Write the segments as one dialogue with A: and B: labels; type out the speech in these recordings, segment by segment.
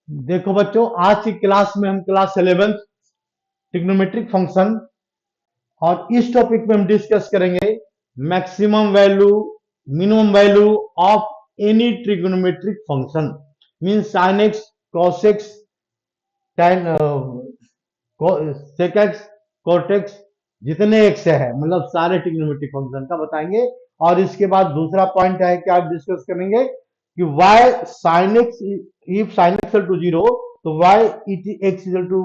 A: देखो बच्चों, आज की क्लास में हम क्लास 11th ट्रिग्नोमेट्रिक फंक्शन और इस टॉपिक में हम डिस्कस करेंगे maximum value, minimum value of any trigonometric function. Mean sine x, cos x, tan sec x, cot x, जितने एक्स है मतलब सारे ट्रिग्नोमेट्रिक फंक्शन का बताएंगे। और इसके बाद दूसरा पॉइंट है कि आप डिस्कस करेंगे कि y sine x, if sine x to zero तो y it x equal to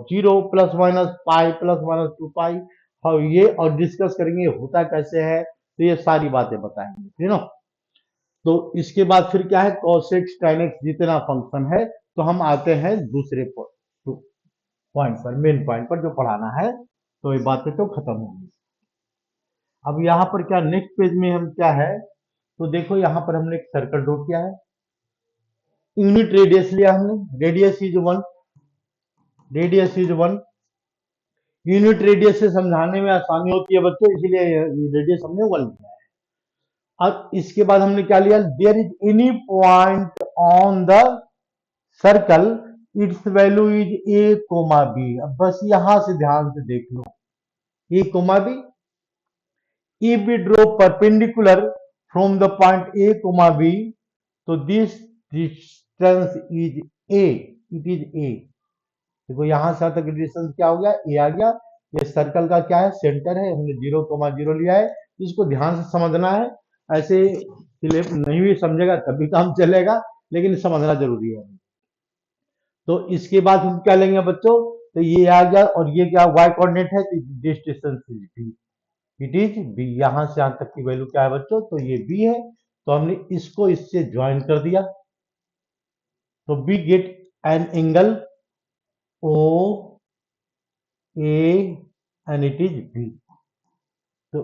A: zero plus minus pi plus minus two pi. और ये और डिस्कस करेंगे होता कैसे है, तो ये सारी बातें बताएंगे, ठीक है ना। तो इसके बाद फिर क्या है, cos x tan x जितना फंक्शन है, तो हम आते हैं दूसरे पॉइंट पर, मेन पॉइंट पर जो पढ़ाना है। तो ये बातें तो खत्म होंगी। अब यहाँ पर क्या नेक्स्ट पेज में हम क्या है, तो देखो यहाँ पर हमने एक सर्कल ड्रॉ किया है, यूनिट रेडियस लिया हमने, radius is one. Unit radius से समझाने में आसानी होती है बच्चों, इसीलिए रेडियस हमने वन लिया है। अब इसके बाद हमने क्या लिया, there is any point on the circle its value is a comma b. अब बस यहां से ध्यान से देख लो, a comma b. If we draw perpendicular from the point A, B, तो this distance is A, it is A। देखो यहां से तक डिस्टेंस क्या हो गया, A आ गया। ये सर्कल का क्या है, सेंटर है, हमने 0,0 लिया है। इसको ध्यान से समझना है, ऐसे नहीं भी समझेगा तब भी काम चलेगा, लेकिन समझना जरूरी है। तो इसके बाद हम क्या लेंगे बच्चों, तो ये आ गया और ये क्या y कोऑर्डिनेट है, this distance is b, it is b। यहां से यहां तक की वैल्यू क्या है बच्चों, तो ये b है। तो हमने इसको इससे ज्वाइन कर दिया, तो b get an angle o a and it is b। तो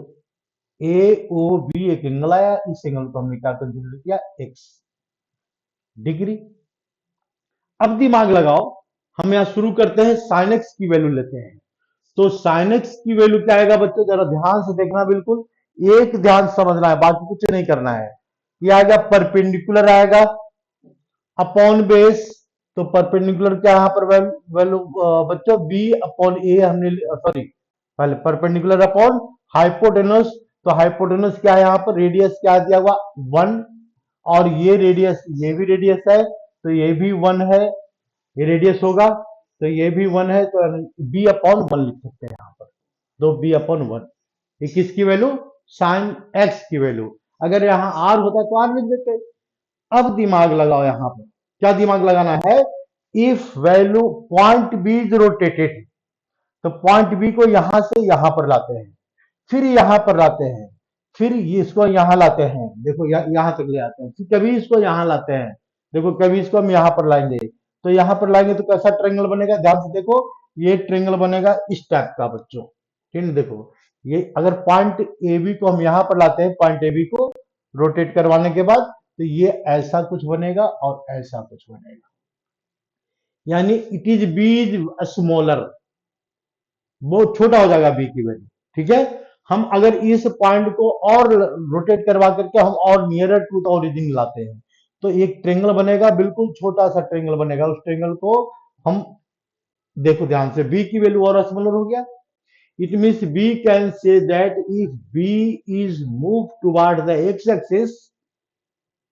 A: a o b एक एंगल आया, इस एंगल को हमने क्या कंसीडर किया, x डिग्री। अब दिमाग लगाओ, हम यहां शुरू करते हैं, साइन एक्स की वैल्यू लेते हैं। तो साइन एक्स की वैल्यू क्या आएगा बच्चों, जरा ध्यान से देखना, बिल्कुल एक ध्यान समझना है, बाकी कुछ नहीं करना है। ये आएगा परपेंडिकुलर आएगा अपॉन बेस। तो परपेंडिकुलर क्या यहाँ पर वैल्यू बच्चों, बी अपॉन ए हमने, सॉरी पहले परपेंडिकुलर अपॉन हाइपोटेनस। तो हाइपोटेनस क्या है यहाँ पर, रेडियस क्या दिया हुआ, वन। और ये रेडियस, ये भी रेडियस है, तो ये भी वन है, ये रेडियस होगा, तो ये भी वन है। तो बी अपॉन वन लिख सकते हैं यहाँ पर, दो बी अपॉन वन। ये किसकी वैल्यू, साइन एक्स की वैल्यू। अगर यहाँ आर होता तो आर लिख देते। अब दिमाग लगाओ, यहाँ पर क्या दिमाग लगाना है, if value point B is rotated, तो पॉइंट बी को यहां से यहां पर लाते हैं, फिर यहां पर लाते हैं, फिर इसको यहां लाते हैं, देखो यहां तक ले आते हैं, फिर कभी इसको यहां लाते हैं, देखो कभी इसको हम यहां पर लाएंगे। तो यहां पर लाएंगे तो कैसा ट्रेंगल बनेगा, ध्यान से देखो, ये ट्रेंगल बनेगा इस टाइप का बच्चों, ठीक है। देखो ये अगर पॉइंट ए बी को हम यहां पर लाते हैं, पॉइंट ए बी को रोटेट करवाने के बाद, तो ये ऐसा कुछ बनेगा और ऐसा कुछ बनेगा, यानी it is B is smaller, बहुत छोटा हो जाएगा बी की वैल्यू, ठीक है। हम अगर इस पॉइंट को और रोटेट करवा करके हम और नियरर टू द ओरिजिन लाते हैं, तो एक ट्रेंगल बनेगा, बिल्कुल छोटा सा ट्रेंगल बनेगा। उस ट्रेंगल को हम देखो ध्यान से, बी की वैल्यू और स्मॉलर हो गया। It means B can say that if B is move toward the x axis,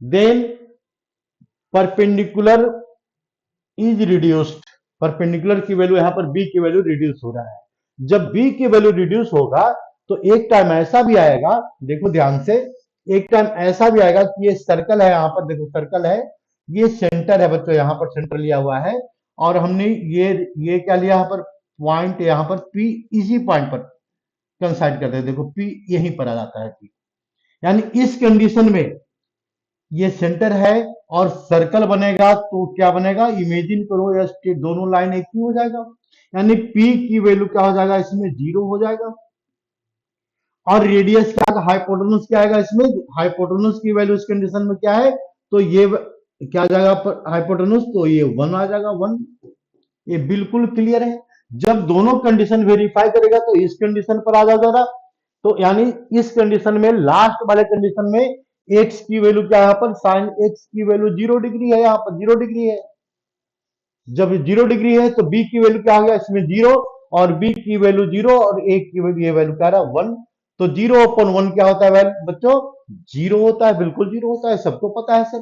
A: then perpendicular is reduced. Perpendicular की वैल्यू यहां पर बी की वैल्यू रिड्यूस हो रहा है। जब बी की वैल्यू रिड्यूस होगा तो एक टाइम ऐसा भी आएगा, देखो ध्यान से, एक टाइम ऐसा भी आएगा कि ये सर्कल है, यहां पर देखो सर्कल है, ये सेंटर है बच्चों, यहां पर सेंटर लिया हुआ है। और हमने ये क्या लिया, यहां पर पॉइंट, यहां पर पी इसी पॉइंट पर कंसाइड करते हैं, देखो पी यहीं पर आ जाता है पी। यानी इस कंडीशन में ये सेंटर है और सर्कल बनेगा, तो क्या बनेगा, इमेजिन करो या स्ट्रेट दोनों लाइन एक ही हो जाएगा, यानी पी की वैल्यू क्या हो जाएगा, इसमें जीरो हो जाएगा। और रेडियस क्या आएगा, हाइपोटेनस क्या आएगा इसमें, हाइपोटेनस की वैल्यू इस कंडीशन में क्या है, तो ये क्या आ जाएगा हाइपोटेनस, तो ये वन आ जाएगा, वन। ये बिल्कुल क्लियर है। जब दोनों कंडीशन वेरीफाई करेगा तो इस कंडीशन पर आ जाएगा, तो यानी इस कंडीशन में, लास्ट वाले कंडीशन में एक्स की वैल्यू क्या है, यहाँ पर साइन एक्स की वैल्यू 0 डिग्री है, यहाँ पर 0 डिग्री है। जब 0 डिग्री है तो बी की वैल्यू क्या हो गया इसमें 0, और बी की वैल्यू 0, और ए की वैल्यू, ये वैल्यू क्या रहा 1। तो 0/1 क्या होता है वैल्यू बच्चों? 0 होता है, बिल्कुल 0 होता है, सबको पता है सर।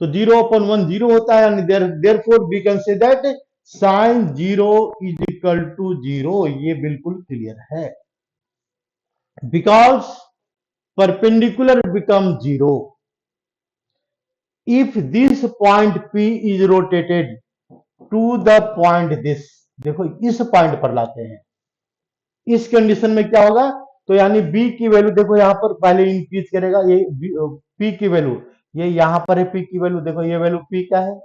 A: तो 0/1 0 होता है, यानी therefore we can say that sine 0 is equal to 0। ये बिल्कुल क्लियर है, because perpendicular become 0 if this point P is rotated to the point this। देखो इस पॉइंट पर लाते हैं, इस कंडीशन में क्या होगा? तो यानी B की वैल्यू देखो यहां पर पहले इंक्रीज करेगा, ये P की वैल्यू, ये यहां पर है P की वैल्यू, देखो ये वैल्यू P का है,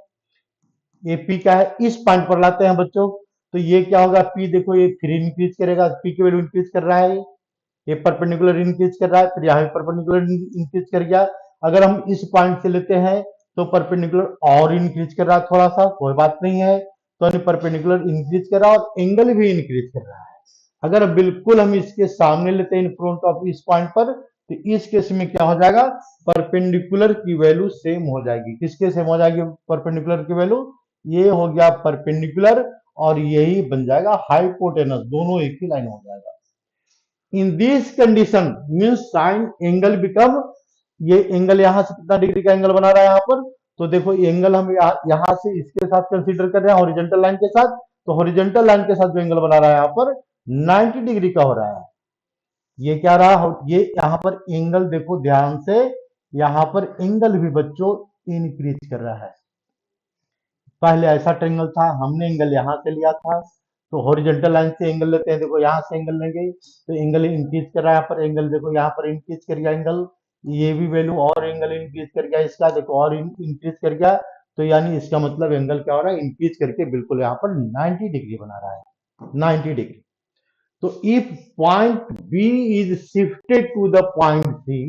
A: ये P का है, इस पॉइंट पर लाते हैं बच्चों। तो ये क्या होगा? P देखो ये फिर इंक्रीज करेगा, P की वैल्यू इंक्रीज कर रहा है, ये परपेंडिकुलर इंक्रीज कर रहा है, फिर यहाँ परपेंडिकुलर इंक्रीज कर गया। अगर हम इस पॉइंट से लेते हैं तो परपेंडिकुलर और इंक्रीज कर रहा है थोड़ा सा, कोई बात नहीं है, तो परपेंडिकुलर इंक्रीज कर रहा है और एंगल भी इंक्रीज कर रहा है। अगर बिल्कुल हम इसके सामने लेते हैं इन फ्रंट ऑफ इस पॉइंट पर, तो इस केस में क्या हो जाएगा? परपेंडिकुलर की वैल्यू सेम हो जाएगी। किसके सेम हो जाएगी परपेंडिकुलर की वैल्यू? ये हो गया परपेंडिकुलर, और यही बन जाएगा हाइपोटेनस, दोनों एक ही लाइन हो जाएगा। In this condition means sign angle become, ये एंगल यहां से कितना डिग्री का एंगल बना रहा है यहाँ पर? तो देखो एंगल हम यहां से इसके साथ कंसीडर कर रहे हैं हॉरिजॉन्टल लाइन के साथ, तो हॉरिजॉन्टल लाइन के साथ जो एंगल बना रहा है यहाँ पर 90 डिग्री का हो रहा है। ये क्या रहा? ये यहाँ पर एंगल देखो ध्यान से, यहाँ पर एंगल भी बच्चों इंक्रीज कर रहा है। पहले ऐसा ट्रेंगल था, हमने एंगल यहां से लिया था, तो हॉरिजॉन्टल लाइन से एंगल लेते हैं, देखो यहां से एंगल लेंगे तो एंगल इंक्रीज कर रहा है, यहाँ पर एंगल देखो यहाँ पर इंक्रीज कर गया एंगल, ये भी वैल्यू और एंगल इंक्रीज कर गया, इसका देखो और इंक्रीज कर गया। तो यानी इसका मतलब एंगल क्या हो रहा है? इंक्रीज करके बिल्कुल यहाँ पर 90 डिग्री बना रहा है, 90 डिग्री। तो if point B is shifted to the point C,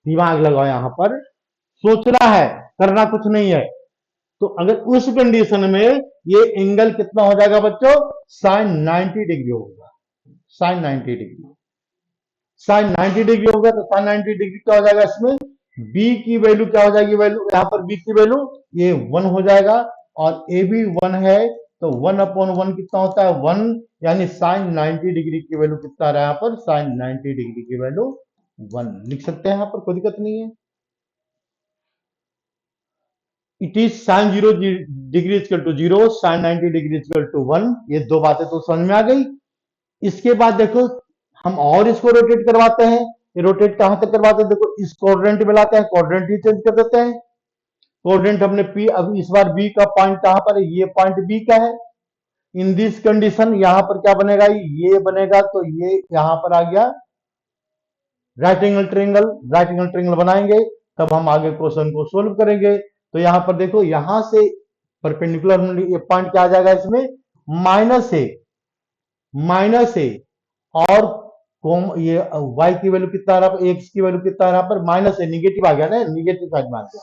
A: दिमाग लगाओ यहां पर, सोचना है, करना कुछ नहीं है। तो अगर उस कंडीशन में ये एंगल कितना हो जाएगा बच्चों? साइन 90 डिग्री होगा, साइन 90 डिग्री, साइन 90 डिग्री होगा। तो साइन 90 डिग्री क्या हो जाएगा इसमें? बी की वैल्यू क्या हो जाएगी? वैल्यू यहां पर बी की वैल्यू ये 1 हो जाएगा, और ए भी 1 है, तो 1/1 कितना होता है? 1। यानी साइन 90 डिग्री की वैल्यू कितना आ रहा है यहाँ पर? साइन 90 डिग्री की वैल्यू 1 लिख सकते हैं, यहाँ पर कोई दिक्कत नहीं है। It is sine 0 degree equal to 0, sine 90 degree equal to 1। ये दो बातें तो समझ में आ गई। इसके बाद देखो हम और इसको रोटेट करवाते हैं। ये रोटेट कहां तक करवाते हैं? देखो इस क्वाड्रेंट में लाते हैं, क्वाड्रेंट ही चेंज कर देते हैं। क्वाड्रेंट हमने पी, अब इस बार बी का पॉइंट कहां पर है? ये पॉइंट बी का है। इन दिस कंडीशन यहां पर क्या बनेगा? ये बनेगा, तो ये यहां पर आ गया right angle triangle, right angle triangle बनाएंगे, तब हम आगे क्वेश्चन को सोल्व करेंगे। तो यहां पर देखो यहां से परपेंडिकुलर ये पॉइंट क्या आ जाएगा इसमें? माइनस ए, माइनस ए, और ये y की वैल्यू कितना आ रहा है? x की वैल्यू कितना आ रहा है पर? माइनस ए, निगेटिव आ गया ना, निगेटिव साइड में आ गया।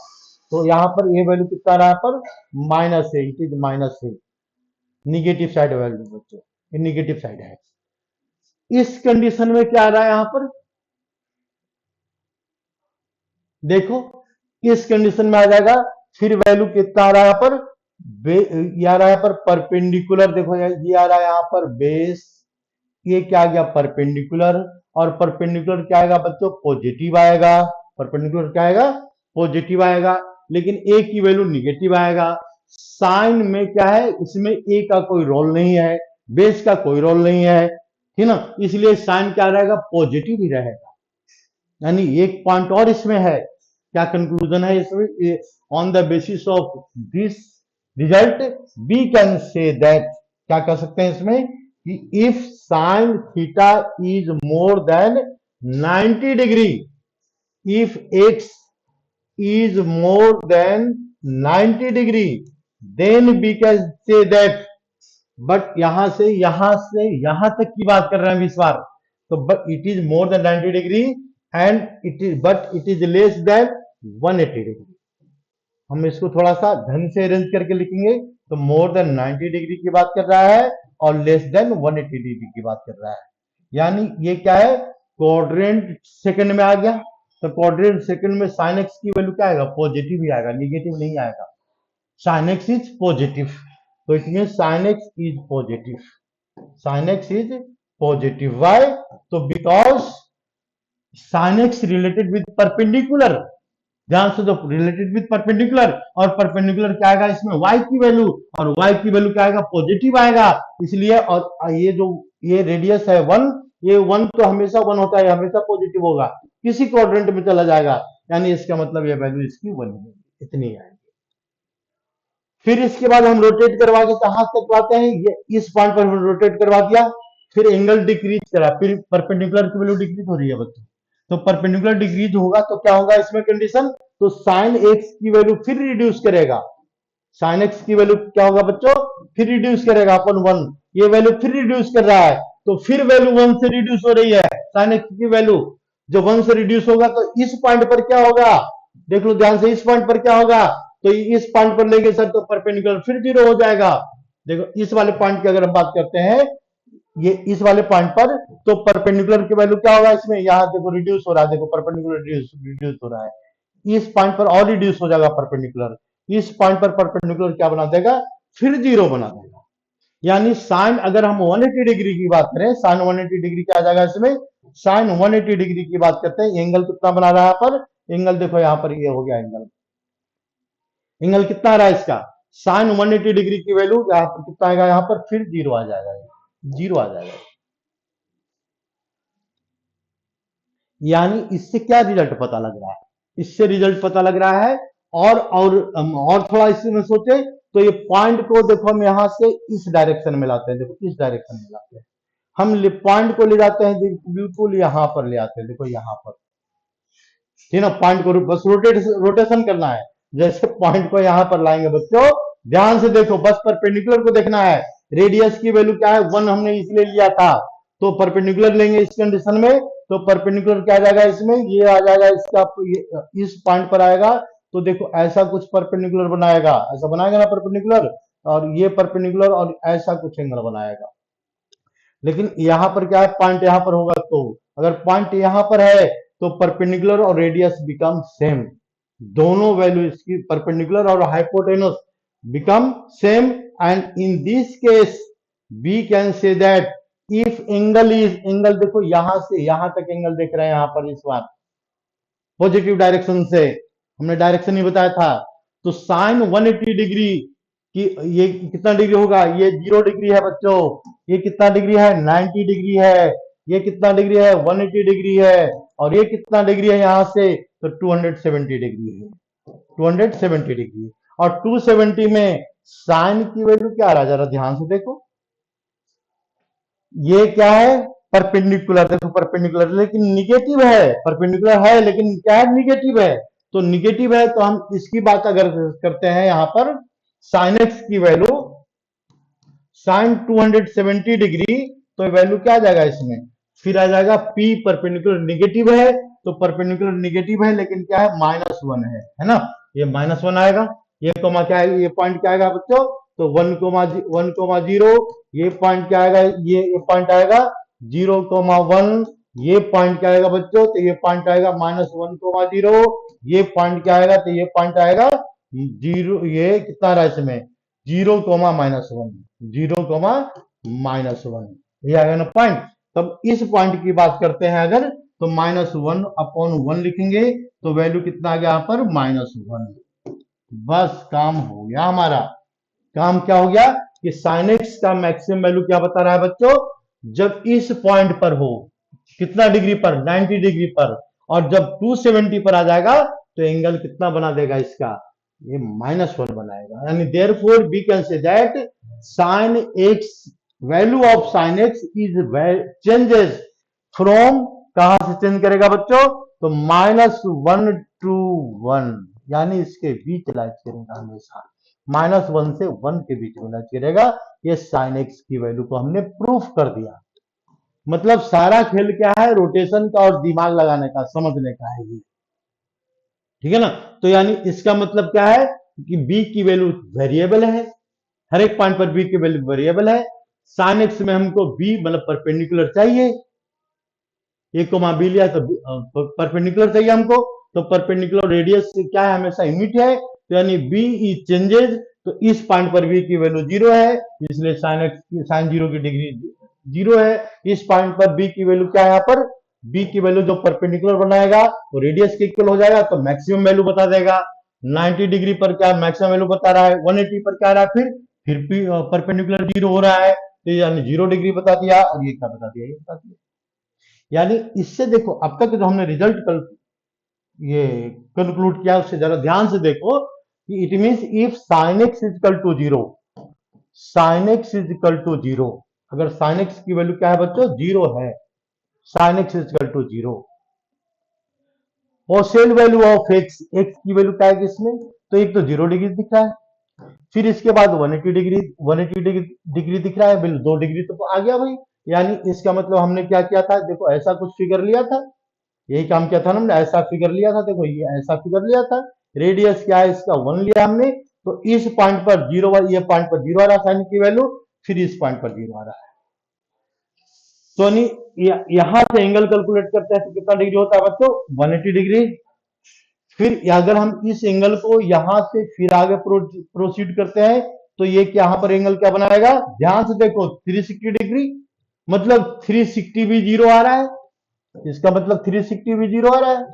A: तो यहां पर ये वैल्यू कितना आ रहा है पर? Minus A, it is minus A, negative side value बच्चों, ये निगेटिव साइड है। इस कंडीशन में क्या आ रहा है यहां पर? देखो इस कंडीशन में आ जाएगा, फिर वैल्यू कितना आ रहा है यहाँ पर? ये आ रहा है पर परपेंडिकुलर, देखो ये आ रहा है यहाँ पर बेस, ये क्या आ गया? परपेंडिकुलर, और परपेंडिकुलर क्या आएगा बच्चों? पॉजिटिव आएगा। परपेंडिकुलर क्या आएगा? पॉजिटिव आएगा, लेकिन ए की वैल्यू निगेटिव आएगा। साइन में क्या है? इसमें ए का कोई रोल नहीं है, बेस का कोई रोल नहीं है, ठीक ना, इसलिए साइन क्या रहेगा? पॉजिटिव ही रहेगा। यानी एक पॉइंट और इसमें है, क्या कंक्लूजन है इसमें? On the basis of this result we can say that, क्या कह सकते हैं इसमें कि if sine theta is more than 90 degree, if x is more than 90 degree, then we can say that, but यहां से यहां तक की बात कर रहे हैं इस बार, तो but it is more than 90 degree and it is, but it is less than 180 degree. हम इसको थोड़ा सा ढंग से अरेंज करके लिखेंगे, तो मोर देन 90 डिग्री की बात कर रहा है और लेस देन 180 डिग्री की बात कर रहा है। यानी ये क्या है? क्वाड्रेंट सेकंड में आ गया, तो क्वाड्रेंट सेकंड में साइन एक्स की वैल्यू क्या आएगा? पॉजिटिव ही आएगा, निगेटिव नहीं आएगा। साइन एक्स इज पॉजिटिव, तो it mean sine x is positive, sine x is positive. Why? तो because sine x related with perpendicular, ध्यान से दो, रिलेटेड विद परपेंडिकुलर, और परपेंडिकुलर क्या आएगा इसमें, y की वैल्यू, और y की वैल्यू क्या आएगा, पॉजिटिव आएगा, इसलिए। और ये जो ये रेडियस है 1, ये 1 तो हमेशा 1 होता है, हमेशा पॉजिटिव होगा, किसी क्वाड्रेंट में चला जाएगा, यानी इसका मतलब ये वैल्यू इसकी 1 है, इतनी आएगी। फिर इसके बाद हम रोटेट करवा के कहां तक करवाते हैं, ये इस पॉइंट पर रोटेट करवा दिया, फिर एंगल डिक्रीज करा, फिर परपेंडिकुलर की वैल्यू डिक्रीज हो रही है बच्चों, तो परपेंडिकुलर डिक्रीज होगा तो क्या होगा इसमें कंडीशन, तो साइन एक्स की वैल्यू फिर रिड्यूस करेगा, साइन एक्स की वैल्यू क्या होगा बच्चों, फिर रिड्यूस करेगा अपन 1, ये वैल्यू फिर रिड्यूस कर रहा है, तो फिर वैल्यू 1 से रिड्यूस हो रही है, साइन एक्स की वैल्यू जो 1 से रिड्यूस होगा, तो इस पॉइंट पर क्या होगा, देख लो ध्यान से, इस पॉइंट पर क्या होगा, तो इस पॉइंट पर लेंगे सर तो परपेंडिकुलर फिर 0 हो जाएगा। देखो इस वाले पॉइंट की अगर हम बात करते हैं, ये इस वाले पॉइंट पर, तो परपेंडिकुलर की वैल्यू क्या होगा इसमें, यहां देखो रिड्यूस हो रहा है, देखो परपेंडिकुलर रिड्यूस हो रहा है, इस पॉइंट पर और रिड्यूस हो जाएगा परपेंडिकुलर, इस पॉइंट पर परपेंडिकुलर क्या बना देगा, फिर 0 बना देगा। यानी साइन, अगर हम 180 डिग्री की बात करें, साइन 180 डिग्री क्या आ जाएगा इसमें, साइन 180 डिग्री की बात करते हैं, एंगल कितना बना रहा है यहाँ पर, एंगल देखो यहाँ पर ये हो गया एंगल, एंगल कितना आ रहा है इसका, साइन 180 डिग्री की वैल्यू यहाँ पर कितना आएगा, यहाँ पर फिर 0 आ जाएगा, 0 आ जाएगा। यानी इससे क्या रिजल्ट पता लग रहा है, इससे रिजल्ट पता लग रहा है, और थोड़ा इसमें सोचे तो ये पॉइंट को देखो हम यहां से इस डायरेक्शन में लाते हैं, देखो इस डायरेक्शन में लाते हैं, हम पॉइंट को ले जाते हैं बिल्कुल यहां पर ले आते हैं, देखो यहां पर, ठीक है ना, पॉइंट को बस रोटेशन करना है, जैसे पॉइंट को यहां पर लाएंगे बच्चों, ध्यान से देखो, बस परपेंडिकुलर को देखना है, रेडियस की वैल्यू क्या है 1 हमने इसलिए लिया था, तो परपेंडिकुलर लेंगे इस कंडीशन में, तो परपेंडिकुलर क्या आ जाएगा इसमें, ये आ जाएगा इसका, इस पॉइंट पर आएगा, तो देखो ऐसा कुछ परपेंडिकुलर बनाएगा, ऐसा बनाएगा ना परपेंडिकुलर, और ये परपेंडिकुलर और ऐसा कुछ एंगल बनाएगा। लेकिन यहां पर क्या है, पॉइंट यहां पर होगा, तो अगर पॉइंट यहां पर है तो परपेंडिकुलर और रेडियस बिकम सेम, दोनों वैल्यू इसकी परपेंडिकुलर और hypotenuse become same, and in this case we can say that if angle is, angle देखो यहां से यहां तक एंगल देख रहे हैं, यहां पर इस बार पॉजिटिव डायरेक्शन से, हमने डायरेक्शन ही बताया था, तो साइन 180 डिग्री कि ये कितना डिग्री होगा, ये 0 डिग्री है बच्चों, ये कितना डिग्री है 90 डिग्री है, ये कितना डिग्री है 180 डिग्री है, और ये कितना डिग्री है यहां से, तो 270 डिग्री है, 270 डिग्री, और 270 में साइन की वैल्यू क्या आ रहा है, जरा ध्यान से देखो, ये क्या है परपेंडिकुलर, देखो परपेंडिकुलर लेकिन निगेटिव है, परपेंडिकुलर है लेकिन क्या है, निगेटिव है, तो निगेटिव है तो हम इसकी बात अगर करते हैं यहां पर, साइन एक्स की वैल्यू साइन 270 डिग्री, तो वैल्यू क्या आ जाएगा इसमें, फिर आ जाएगा पी, परपेंडिकुलर निगेटिव है, तो परपेंडिकुलर निगेटिव है लेकिन क्या है -1 है ना, ये -1 आएगा, ये कोमा क्या है, ये पॉइंट क्या आएगा बच्चों, तो 1,0, ये पॉइंट क्या आएगा, ये पॉइंट आएगा 0,1, ये पॉइंट क्या आएगा बच्चों, तो ये पॉइंट आएगा -1,0, ये पॉइंट क्या आएगा, तो ये पॉइंट आएगा 0, ये कितना रहा इसमें 0,-1, 0,-1, ये आएगा ना पॉइंट। तब इस पॉइंट की बात करते हैं अगर, तो -1/1 लिखेंगे, तो वैल्यू कितना आ गया यहाँ पर -1, बस काम हो गया हमारा, काम क्या हो गया कि साइन एक्स का मैक्सिमम वैल्यू क्या बता रहा है बच्चों, जब इस पॉइंट पर हो, कितना डिग्री पर 90 डिग्री पर, और जब 270 पर आ जाएगा तो एंगल कितना बना देगा इसका, ये -1 बनाएगा, यानी therefore we can say that sine x, value of sine x is changes from, कहां से चेंज करेगा बच्चों, तो -1 to 1, यानी इसके बीच लाइट करेगा हमेशा, -1 से 1 के बीच में लाइट करेगा, ये साइन एक्स की वैल्यू को हमने प्रूफ कर दिया। मतलब सारा खेल क्या है, रोटेशन का और दिमाग लगाने का, समझने का है ये, ठीक है ना, तो यानी इसका मतलब क्या है कि बी की वैल्यू वेरिएबल है, हर एक पॉइंट पर बी की वैल्यू वेरिएबल है, साइन एक्स में हमको बी मतलब परपेंडिकुलर चाहिए, ए कोमा बी लिया तो परपेंडिकुलर चाहिए हमको, तो परपेंडिकुलर रेडियस क्या है, हमेशा यूनिट है, तो यानी बी इज चेंजेज, तो इस पॉइंट पर बी की वैल्यू 0 है, इसलिए साइन 0 की डिग्री 0 है। इस पॉइंट पर बी की वैल्यू क्या है, यहाँ पर बी की वैल्यू जो परपेंडिकुलर बनाएगा वो रेडियस के इक्वल हो जाएगा, तो मैक्सिमम वैल्यू बता देगा। 90 डिग्री पर क्या मैक्सिमम वैल्यू बता रहा है, 180 पर क्या आ रहा है, फिर परपेंडिकुलर 0 हो रहा है, तो यानी 0 डिग्री बता दिया, और ये क्या बता दिया, ये बता दिया। यानी इससे देखो अब तक जो हमने रिजल्ट कल ये कंक्लूड किया, उससे जरा ध्यान से देखो कि it means if sin x is equal to 0, sin x is equal to 0, अगर sin x की वैल्यू क्या है बच्चों, 0 है, sin x is equal to 0, possible value of x, x की वैल्यू क्या है इसमें, तो एक तो 0 डिग्री दिख रहा है, फिर इसके बाद 180 डिग्री, 180 डिग्री दिख रहा है, बिल्कुल 2 डिग्री तो आ गया भाई। यानी इसका मतलब हमने क्या किया था, देखो ऐसा कुछ फिगर लिया था, यही काम किया था ना हमने, ऐसा फिगर लिया था, देखो ये ऐसा फिगर लिया था, रेडियस क्या है इसका 1 लिया हमने, तो इस पॉइंट पर 0, ये पॉइंट पर 0 आ रहा है साइन की वैल्यू, फिर इस पॉइंट पर 0 आ रहा है, तो यहां से एंगल कैलकुलेट करते हैं तो कितना डिग्री होता है बच्चों, 180 डिग्री। फिर अगर हम इस एंगल को यहां से फिर आगे प्रोसीड करते हैं, तो ये यहाँ पर एंगल क्या बनाएगा, ध्यान से देखो 360 डिग्री, मतलब 360 भी 0 आ रहा है, इसका मतलब 360 भी 0 आ रहा है,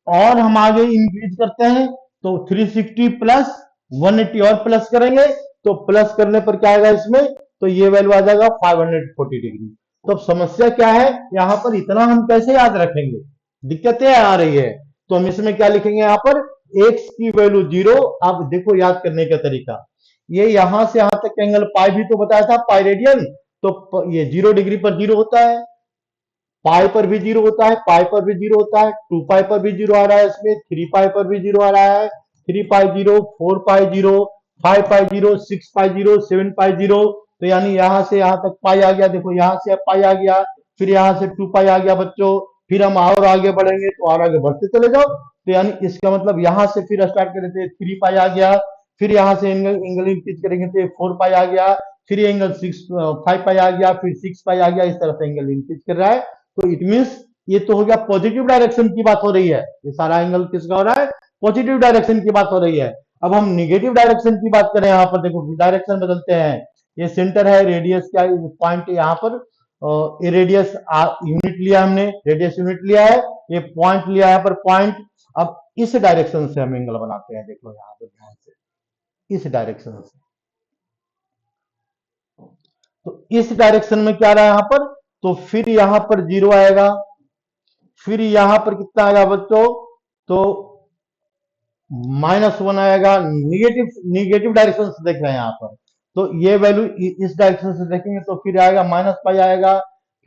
A: और हम आगे इंक्रीज करते हैं तो 360 प्लस 180 और प्लस करेंगे, तो प्लस करने पर क्या आएगा इसमें, तो ये वैल्यू आ जाएगा 540 डिग्री। तो अब समस्या क्या है, यहां पर इतना हम कैसे याद रखेंगे, दिक्कतें आ रही है, तो हम इसमें क्या लिखेंगे, यहां पर x की वैल्यू 0। अब देखो याद करने का तरीका, ये यहां से यहां तक एंगल पाई भी तो बताया था, पाई रेडियन, तो ये 0 डिग्री पर 0 होता है, पाई पर भी 0 होता है, पाई पर भी 0 होता है, 2 पाई पर भी 0 आ रहा है, इसमें 3 पाई पर भी 0 आ रहा है, 3 पाई 0, 4 पाई 0, 5 पाई 0, 6 पाई 0, 7 पाई 0, तो यानी यहां से यहां तक पाई आ गया, देखो यहां से पाई आ गया, फिर यहां से 2 पाई आ गया बच्चों, फिर हम और आगे बढ़ेंगे तो और आगे बढ़ते चले जाओ, तो यानी इसका मतलब यहां से फिर स्टार्ट करें तो 3 पाई आ गया, फिर यहां से एंगल इंक्रीज करेंगे तो 4 पाई आ गया, फिर एंगल 5 पाई आ गया, फिर 6 पाई आ गया, इस तरह से एंगल इंक्रीज कर रहा है, तो इट मींस ये तो हो गया पॉजिटिव डायरेक्शन की बात हो रही है, ये सारा एंगल किसका हो रहा है, पॉजिटिव डायरेक्शन की बात हो रही है। अब हम निगेटिव डायरेक्शन की बात करें, यहां पर देखो डायरेक्शन बदलते हैं, ये सेंटर है, रेडियस क्या पॉइंट यहाँ पर, ये रेडियस यूनिट लिया हमने, रेडियस यूनिट लिया है, ये पॉइंट लिया है पर पॉइंट, अब इस डायरेक्शन से हम एंगल बनाते हैं, देखो यहाँ पर ध्यान से, इस डायरेक्शन से, तो इस डायरेक्शन में क्या रहा है यहाँ पर, तो फिर यहां पर 0 आएगा, फिर यहां पर कितना आएगा बच्चों, तो -1 आएगा, निगेटिव निगेटिव डायरेक्शन से देख रहे हैं यहाँ पर, तो ये वैल्यू इस डायरेक्शन से देखेंगे तो फिर आएगा -पाई आएगा,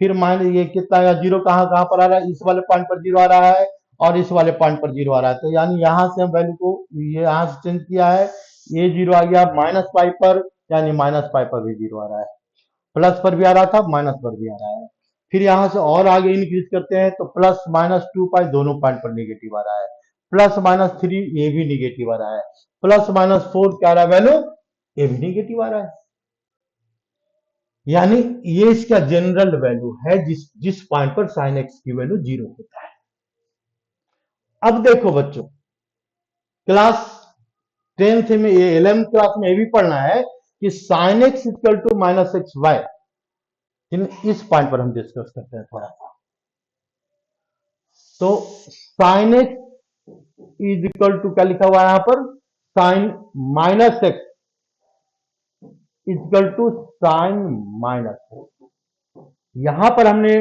A: फिर माइनस ये कितना आएगा, 0 कहां कहां पर आ रहा है, इस वाले पॉइंट पर 0 आ रहा है, और इस वाले पॉइंट पर 0 आ रहा है, तो यानी यहां से हम वैल्यू को ये यहां से चेंज किया है, ये 0 आ गया -पाई पर, यानी -पाई पर भी 0 आ रहा है, प्लस पर भी आ रहा था, माइनस पर भी आ रहा है, फिर यहां से और आगे इंक्रीज करते हैं तो प्लस -2 पाई दोनों पॉइंट पर निगेटिव आ रहा है, प्लस -3 ये भी निगेटिव आ रहा है, प्लस -4 क्या आ रहा है वैल्यू, ये भी निगेटिव आ रहा है, यानी ये इसका जनरल वैल्यू है जिस जिस पॉइंट पर साइन एक्स की वैल्यू 0 होता है। अब देखो बच्चों, क्लास 10th में, ये 11th क्लास में ये भी पढ़ना है कि sine x equal to -xy, इस पॉइंट पर हम डिस्कस करते हैं थोड़ा सा, तो sine x is equal to क्या लिखा हुआ है यहां पर, sine -x equal to sine minus, यहां पर हमने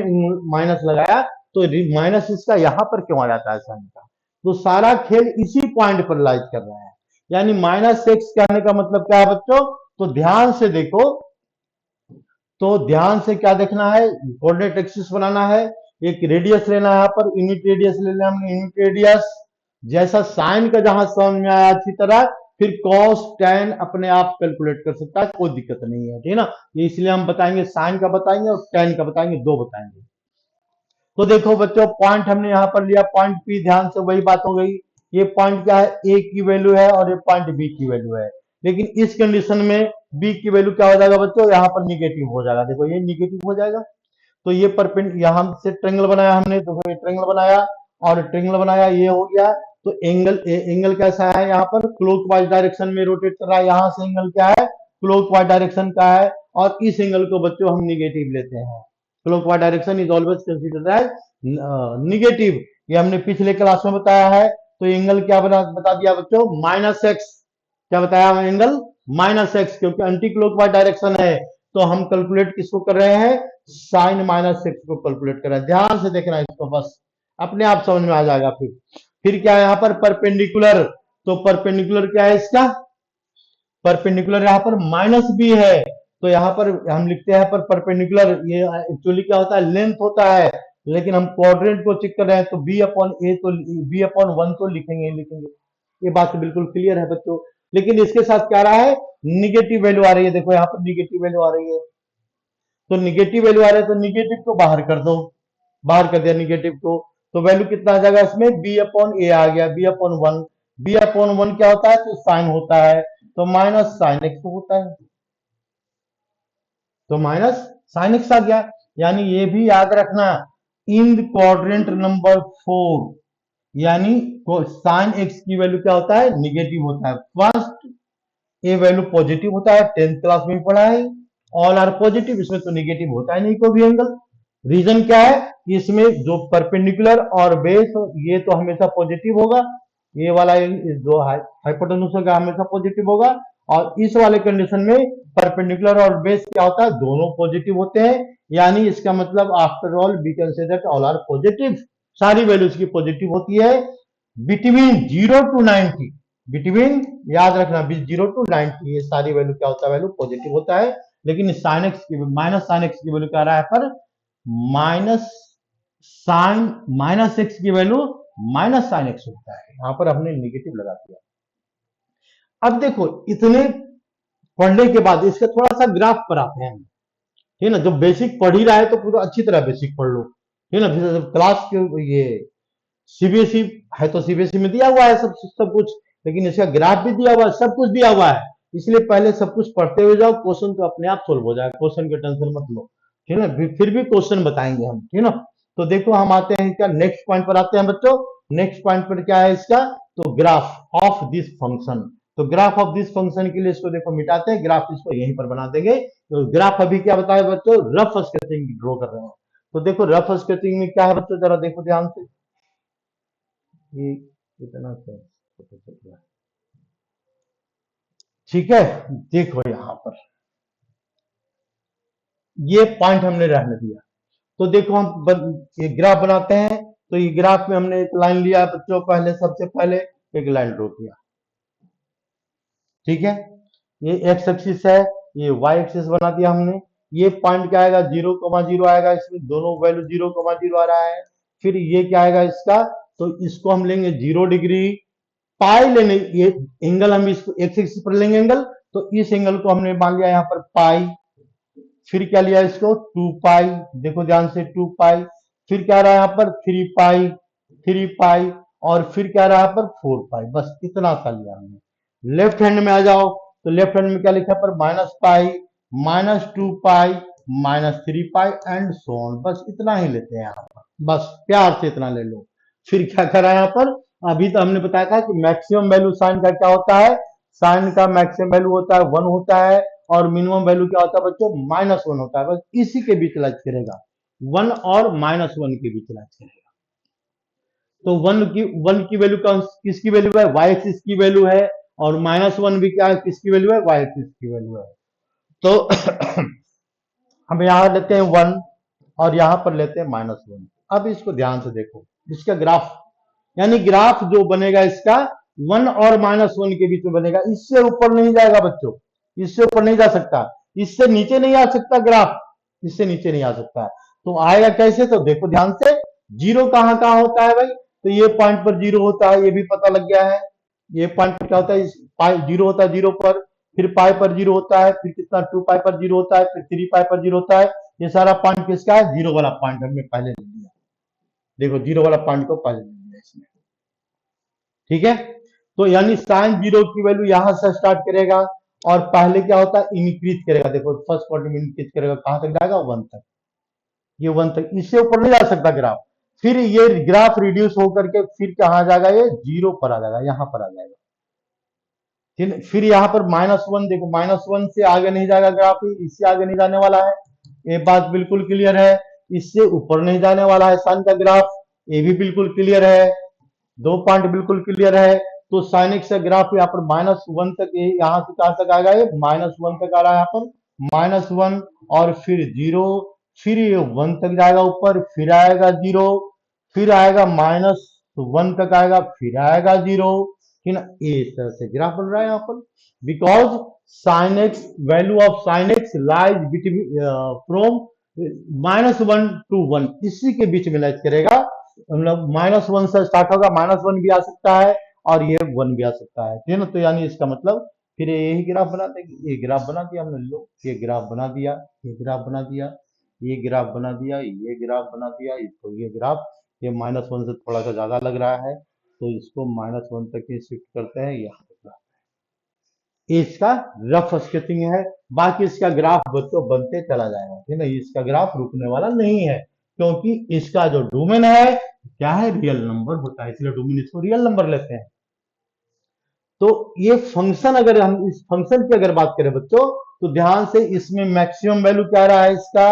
A: माइनस लगाया, तो माइनस इसका यहां पर क्यों आ जाता है साइन का, तो सारा खेल इसी पॉइंट पर लाइज कर रहा है, यानी -x कहने का मतलब क्या है बच्चों, तो ध्यान से देखो, तो ध्यान से क्या देखना है, कोऑर्डिनेट एक्सिस बनाना है, एक रेडियस लेना है, यहाँ पर यूनिट रेडियस लेना है हमने, यूनिट रेडियस जैसा साइन का जहां समझ में आया अच्छी तरह, फिर कॉस टेन अपने आप कैलकुलेट कर सकता है, कोई दिक्कत नहीं है, ठीक है ना, ये इसलिए हम बताएंगे, साइन का बताएंगे और टेन का बताएंगे, दो बताएंगे। तो देखो बच्चों, पॉइंट हमने यहां पर लिया, पॉइंट पी, ध्यान से वही बात हो गई, ये पॉइंट क्या है, ए की वैल्यू है और ये पॉइंट बी की वैल्यू है, लेकिन इस कंडीशन में बी की वैल्यू क्या हो जाएगा बच्चों, यहाँ पर निगेटिव हो जाएगा, देखो ये निगेटिव हो जाएगा, तो ये परपेंड यहां से ट्रेंगल बनाया हमने, तो ये ट्रेंगल बनाया और ट्रेंगल बनाया, ये हो गया, तो एंगल कैसा है, यहाँ पर क्लॉकवाइज डायरेक्शन में रोटेट कर रहा है, यहाँ से एंगल क्या है, क्लॉकवाइज डायरेक्शन का है, और इस एंगल को बच्चों हम निगेटिव लेते हैं। Clockwise direction is always considered as negative, ये हमने पिछले क्लास में बताया है। तो एंगल क्या बता दिया बच्चों, -x। क्या बताया एंगल, -x, क्योंकि एंटी क्लॉकवाइज डायरेक्शन है। तो हम कैलकुलेट किसको कर रहे हैं, साइन -x को कैलकुलेट कर रहे हैं। ध्यान से देखना इसको, बस अपने आप समझ में आ जाएगा। फिर क्या है यहाँ पर परपेंडिकुलर, तो परपेंडिकुलर क्या है इसका, परपेंडिकुलर यहाँ पर -b है। तो यहाँ पर हम लिखते हैं पर परपेंडिकुलर, ये एक्चुअली क्या होता है, लेंथ होता है, लेकिन हम क्वाड्रेंट को चेक कर रहे हैं तो b/a, तो b/1 तो लिखेंगे। ये बात तो बिल्कुल क्लियर है बच्चों। लेकिन इसके साथ क्या रहा है, निगेटिव वैल्यू आ रही है, देखो यहाँ पर निगेटिव वैल्यू आ रही है। तो निगेटिव वैल्यू आ रही है तो निगेटिव को बाहर कर दो, बाहर कर दिया निगेटिव को, तो वैल्यू कितना आ जाएगा इसमें, b/a आ गया, b/1। b/1 क्या होता है, तो साइन होता है, तो -sin x होता है, तो -sin x आ गया। यानी ये भी याद रखना, इन क्वाड्रेंट नंबर 4, यानी साइन x की वैल्यू क्या होता है, निगेटिव होता है। फर्स्ट ए वैल्यू पॉजिटिव होता है, 10th क्लास में पढ़ा है, ऑल आर पॉजिटिव, इसमें तो निगेटिव होता है नहीं कोई भी एंगल। रीजन क्या है, इसमें जो परपेंडिकुलर और बेस, ये तो हमेशा पॉजिटिव होगा, ये वाला जो हाइपोटेन्यूज होगा हमेशा पॉजिटिव होगा, और इस वाले कंडीशन में परपेंडिकुलर और बेस क्या होता है, दोनों पॉजिटिव होते हैं। यानी इसका मतलब after all we can say that all are positive, सारी वैल्यूज की पॉजिटिव होती है बिटवीन 0 to 90, बिटवीन, याद रखना 0 to 90, ये सारी वैल्यू क्या होता है, वैल्यू पॉजिटिव होता है। लेकिन sin x की -sin x की वैल्यू क्या आ रहा है पर माइनस साइन -x की वैल्यू -sin x होता है, यहां पर हमने निगेटिव लगा दिया। अब देखो इतने पढ़ने के बाद इसका थोड़ा सा ग्राफ पर आते हैं, ठीक है ना। जो बेसिक पढ़ ही रहा है तो पूरा अच्छी तरह बेसिक पढ़ लो, ठीक है ना। क्लास के ये सीबीएसई है तो सीबीएसई में दिया हुआ है सब कुछ, लेकिन इसका ग्राफ भी दिया हुआ है, सब कुछ दिया हुआ है, इसलिए पहले सब कुछ पढ़ते हुए जाओ, क्वेश्चन तो अपने आप सोल्व हो जाएगा, क्वेश्चन की टेंशन मत लो, ठीक है ना। फिर भी क्वेश्चन बताएंगे हम, ठीक है ना। तो देखो हम आते हैं क्या, नेक्स्ट पॉइंट पर आते हैं बच्चों। नेक्स्ट पॉइंट पर क्या है इसका, तो ग्राफ ऑफ दिस फंक्शन। तो ग्राफ ऑफ दिस फंक्शन के लिए इसको देखो मिटाते हैं, ग्राफ इसको यहीं पर बना देंगे। तो ग्राफ अभी क्या बताया बच्चों, रफ स्केचिंग ड्रॉ कर रहे हैं। तो देखो रफ स्केचिंग में क्या है बच्चों, जरा देखो ध्यान से, ये कितना पता चल रहा है, ठीक है। देखो यहां पर ये पॉइंट हमने रहने दिया। तो देखो ये ग्राफ बनाते हैं। तो ये ग्राफ में हमने एक लाइन लिया बच्चों, पहले सबसे पहले एक लाइन ड्रॉ किया, ठीक है। ये एक्स एक्सिस है, ये वाई एक्सिस बना दिया हमने। ये पॉइंट क्या आएगा, 0,0 आएगा, इसमें दोनों वैल्यू 0,0 आ रहा है। फिर ये क्या आएगा इसका, तो इसको हम लेंगे 0 डिग्री, पाई लेने, ये एंगल हम इसको एक्स एक्सिस पर लेंगे एंगल, तो इस एंगल को हमने मान लिया यहाँ पर पाई। फिर क्या लिया इसको 2 पाई, देखो ध्यान से 2 पाई। फिर क्या रहा यहाँ पर 3 पाई, 3 पाई, और फिर क्या रहा यहाँ पर 4 पाई, बस इतना सा लिया हमने। लेफ्ट हैंड में आ जाओ, तो लेफ्ट हैंड में क्या लिखा पर -पाई, -2 पाई, -3 पाई एंड सो ऑन, बस इतना ही लेते हैं यहाँ पर, बस प्यार से इतना ले लो। फिर क्या करा यहाँ पर, अभी तो हमने बताया था कि मैक्सिमम वैल्यू साइन का क्या होता है, साइन का मैक्सिमम वैल्यू होता है 1 होता है, और मिनिमम वैल्यू क्या होता है बच्चों, -1 होता है, बस इसी के बीच लाइज करेगा, 1 और -1 के बीच लाइज करेगा। तो 1 की वैल्यू किसकी वैल्यू है, वाई एक्सिस की वैल्यू है, और -1 भी क्या है, किसकी वैल्यू है, वाई एक्सिस की वैल्यू है। तो हम यहां लेते हैं 1 और यहां पर लेते हैं -1। अब इसको ध्यान से देखो, इसका ग्राफ, यानी ग्राफ जो बनेगा इसका 1 और -1 के बीच में बनेगा, इससे ऊपर नहीं जाएगा बच्चों, इससे ऊपर नहीं जा सकता, इससे नीचे नहीं आ सकता ग्राफ, इससे नीचे नहीं आ सकता। तो आएगा कैसे, तो देखो ध्यान से, जीरो कहां कहां होता है भाई, तो ये पॉइंट पर जीरो होता है, ये भी पता लग गया है। ये पॉइंट पर क्या होता है, जीरो होता है जीरो पर, फिर पाई पर जीरो होता है, फिर कितना 2 पाई पर जीरो होता है, फिर 3 पाई पर जीरो होता है। ये सारा पॉइंट किसका है, जीरो वाला पॉइंट हमने पहले ले लिया, देखो जीरो वाला पॉइंट को पहले ले लिया इसमें, ठीक है। तो यानी साइन जीरो की वैल्यू यहां से स्टार्ट करेगा, और पहले क्या होता है, इंक्रीज करेगा, देखो फर्स्ट क्वाड्रेंट में इंक्रीज करेगा, कहां तक जाएगा, 1 तक, ये 1 तक, इससे ऊपर नहीं जा सकता ग्राफ। फिर ये ग्राफ रिड्यूस होकर के फिर कहाँ जाएगा, ये जीरो पर आ जाएगा, यहां पर आ जाएगा। फिर यहाँ पर -1 देखो, -1 से आगे नहीं जाएगा ग्राफ, इससे आगे नहीं जाने वाला है, ये बात बिल्कुल क्लियर है। इससे ऊपर नहीं जाने वाला है साइन का ग्राफ, ये भी बिल्कुल क्लियर है। दो पॉइंट बिल्कुल क्लियर है। तो साइन एक्स का ग्राफ यहाँ पर -1 तक, यहाँ से कहां तक आएगा, ये -1 तक आ रहा है यहाँ पर, -1 और फिर जीरो, फिर ये 1 तक जाएगा ऊपर, फिर आएगा जीरो, फिर आएगा -1 तक आएगा, फिर आएगा जीरो, है ना। इस तरह से ग्राफ बन रहा है यहाँ पर, because sine x, value of sine x lies between from -1 to 1, इसी के बीच में लाइज करेगा। मतलब -1 से स्टार्ट होगा, -1 भी आ सकता है और ये 1 भी आ सकता है ना। तो यानी इसका मतलब फिर यही ग्राफ बना देंगे, ये ग्राफ बना दिया हमने, लो ये ग्राफ बना दिया, ये ग्राफ बना दिया, ये ग्राफ बना दिया, ये ग्राफ बना दिया, इसको ये ग्राफ, ये -1 से थोड़ा सा ज्यादा लग रहा है तो इसको -1 तक ही शिफ्ट करते हैं, यहाँ तक इसका रफ स्केचिंग है। बाकी इसका ग्राफ बच्चों बनते चला जाएगा, ठीक है ना। इसका ग्राफ रुकने वाला नहीं है, क्योंकि इसका जो डोमेन है क्या है, रियल नंबर होता है, इसलिए डोमेन इसको रियल नंबर लेते हैं। तो ये फंक्शन, अगर हम इस फंक्शन की अगर बात करें बच्चों, तो ध्यान से, इसमें मैक्सिमम वैल्यू क्या आ रहा है, इसका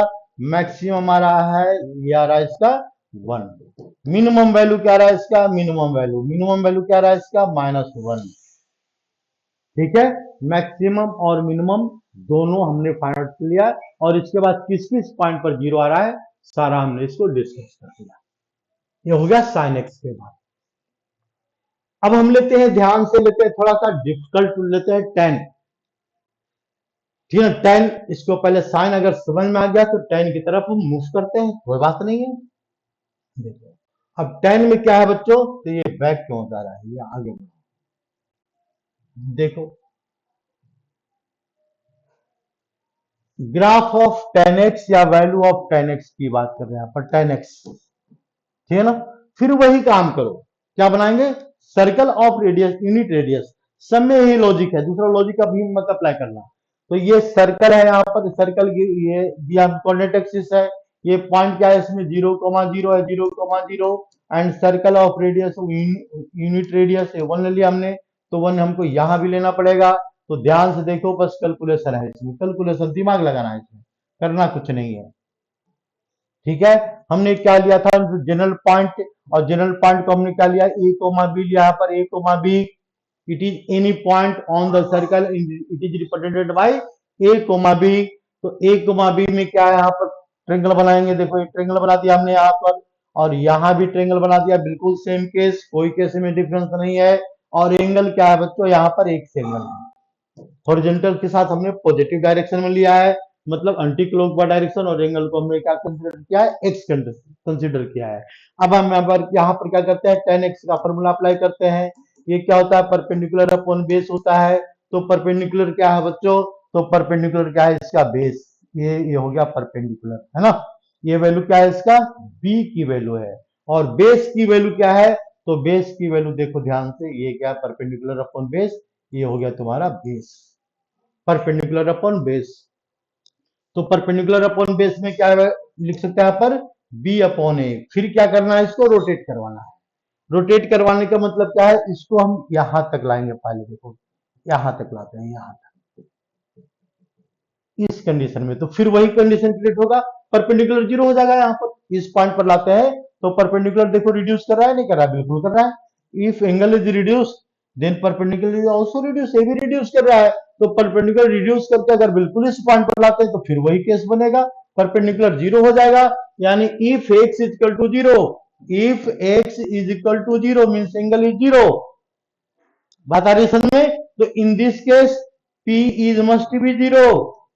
A: मैक्सिमम आ रहा है, ये आ रहा है इसका 1। मिनिमम वैल्यू क्या आ रहा है इसका, मिनिमम वैल्यू क्या आ रहा है इसका, -1। ठीक है, मैक्सिमम और मिनिमम दोनों हमने फाइंड आउट कर लिया, और इसके बाद किस किस पॉइंट पर जीरो आ रहा है सारा हमने इसको डिस्कस कर लिया। ये हो गया साइन एक्स के बाद। अब हम लेते हैं, ध्यान से लेते हैं, थोड़ा सा डिफिकल्ट लेते हैं, टेन। ठीक है, टेन, इसको पहले साइन अगर समझ में आ गया तो टेन की तरफ हम मूव करते हैं, कोई बात नहीं है। देखो अब टेन में क्या है बच्चों, तो ये बैक क्यों जा रहा है, ये आगे देखो, ग्राफ ऑफ 10x या वैल्यू ऑफ 10x की बात कर रहे हैं पर 10x, ठीक है ना। फिर वही काम करो, क्या बनाएंगे, circle of radius, unit radius, सब में यही लॉजिक है, दूसरा लॉजिक का भी मत अप्लाई करना। तो ये सर्कल है, यहाँ पर सर्कल ये दिया कोऑर्डिनेट एक्सिस है, ये पॉइंट क्या है इसमें 0,0 है, 0,0 and circle of radius unit radius 1 ले लिया हमने, तो 1 हमको यहां भी लेना पड़ेगा। तो ध्यान से देखो, बस कैलकुलेशन है इसमें, कैलकुलेशन दिमाग लगाना है इसमें, करना कुछ नहीं है। ठीक है, हमने क्या लिया था, जनरल पॉइंट, और जनरल पॉइंट को हमने क्या लिया, ए कोमा बी लिया, यहाँ पर a comma b, it is any point on the circle, it is represented by a comma b. तो ए कोमा बी में क्या है, यहाँ पर ट्रेंगल बनाएंगे, देखो एक ट्रेंगल बना दिया हमने यहाँ पर, और यहाँ भी ट्रेंगल बना दिया, बिल्कुल सेम केस, कोई केस में डिफरेंस नहीं है। और एंगल क्या है बच्चों, यहाँ पर एक एंगल है, हॉरिजॉन्टल के साथ हमने पॉजिटिव डायरेक्शन में लिया है, मतलब एंटी क्लॉकवाइज डायरेक्शन, और एंगल को हमने क्या कंसीडर किया है, एक्स कंसीडर किया है। अब हम यहाँ पर क्या करते हैं, 10x का फॉर्मूला अप्लाई करते हैं। ये क्या होता है, परपेंडिकुलर अपॉन बेस होता है। तो परपेंडिकुलर क्या है बच्चों, तो परपेंडिकुलर क्या है इसका, बेस, ये हो गया परपेंडिकुलर, है ना। ये वैल्यू क्या है इसका, b की वैल्यू है, और बेस की वैल्यू क्या है, तो बेस की वैल्यू देखो ध्यान से, ये क्या है, परपेंडिकुलर अपॉन बेस, ये हो गया तुम्हारा बेस, परपेंडिकुलर अपॉन बेस। तो परपेंडिकुलर अपॉन बेस में क्या है, लिख सकते हैं यहाँ पर b अपॉन ए। फिर क्या करना है, इसको रोटेट करवाना है। रोटेट करवाने का मतलब क्या है, इसको हम यहां तक लाएंगे, पहले देखो यहां तक लाते हैं, यहां तक, इस कंडीशन में, तो फिर वही कंडीशन क्रिएट होगा, परपेंडिकुलर जीरो हो जाएगा। यहाँ पर इस पॉइंट पर लाते हैं तो परपेंडिकुलर देखो रिड्यूस कर रहा है, नहीं कर रहा है, बिल्कुल कर रहा है। If angle is reduce then perpendicular is also reduce, ये भी रिड्यूस कर रहा है। तो परपेंडिकुलर रिड्यूस करके अगर बिल्कुल इस पॉइंट पर लाते हैं तो फिर वही केस बनेगा, परपेंडिकुलर जीरो हो जाएगा। यानी if x is equal to zero, if x is equal to zero means angle is zero, बात आ रही समझ में। तो in this case P is must be zero,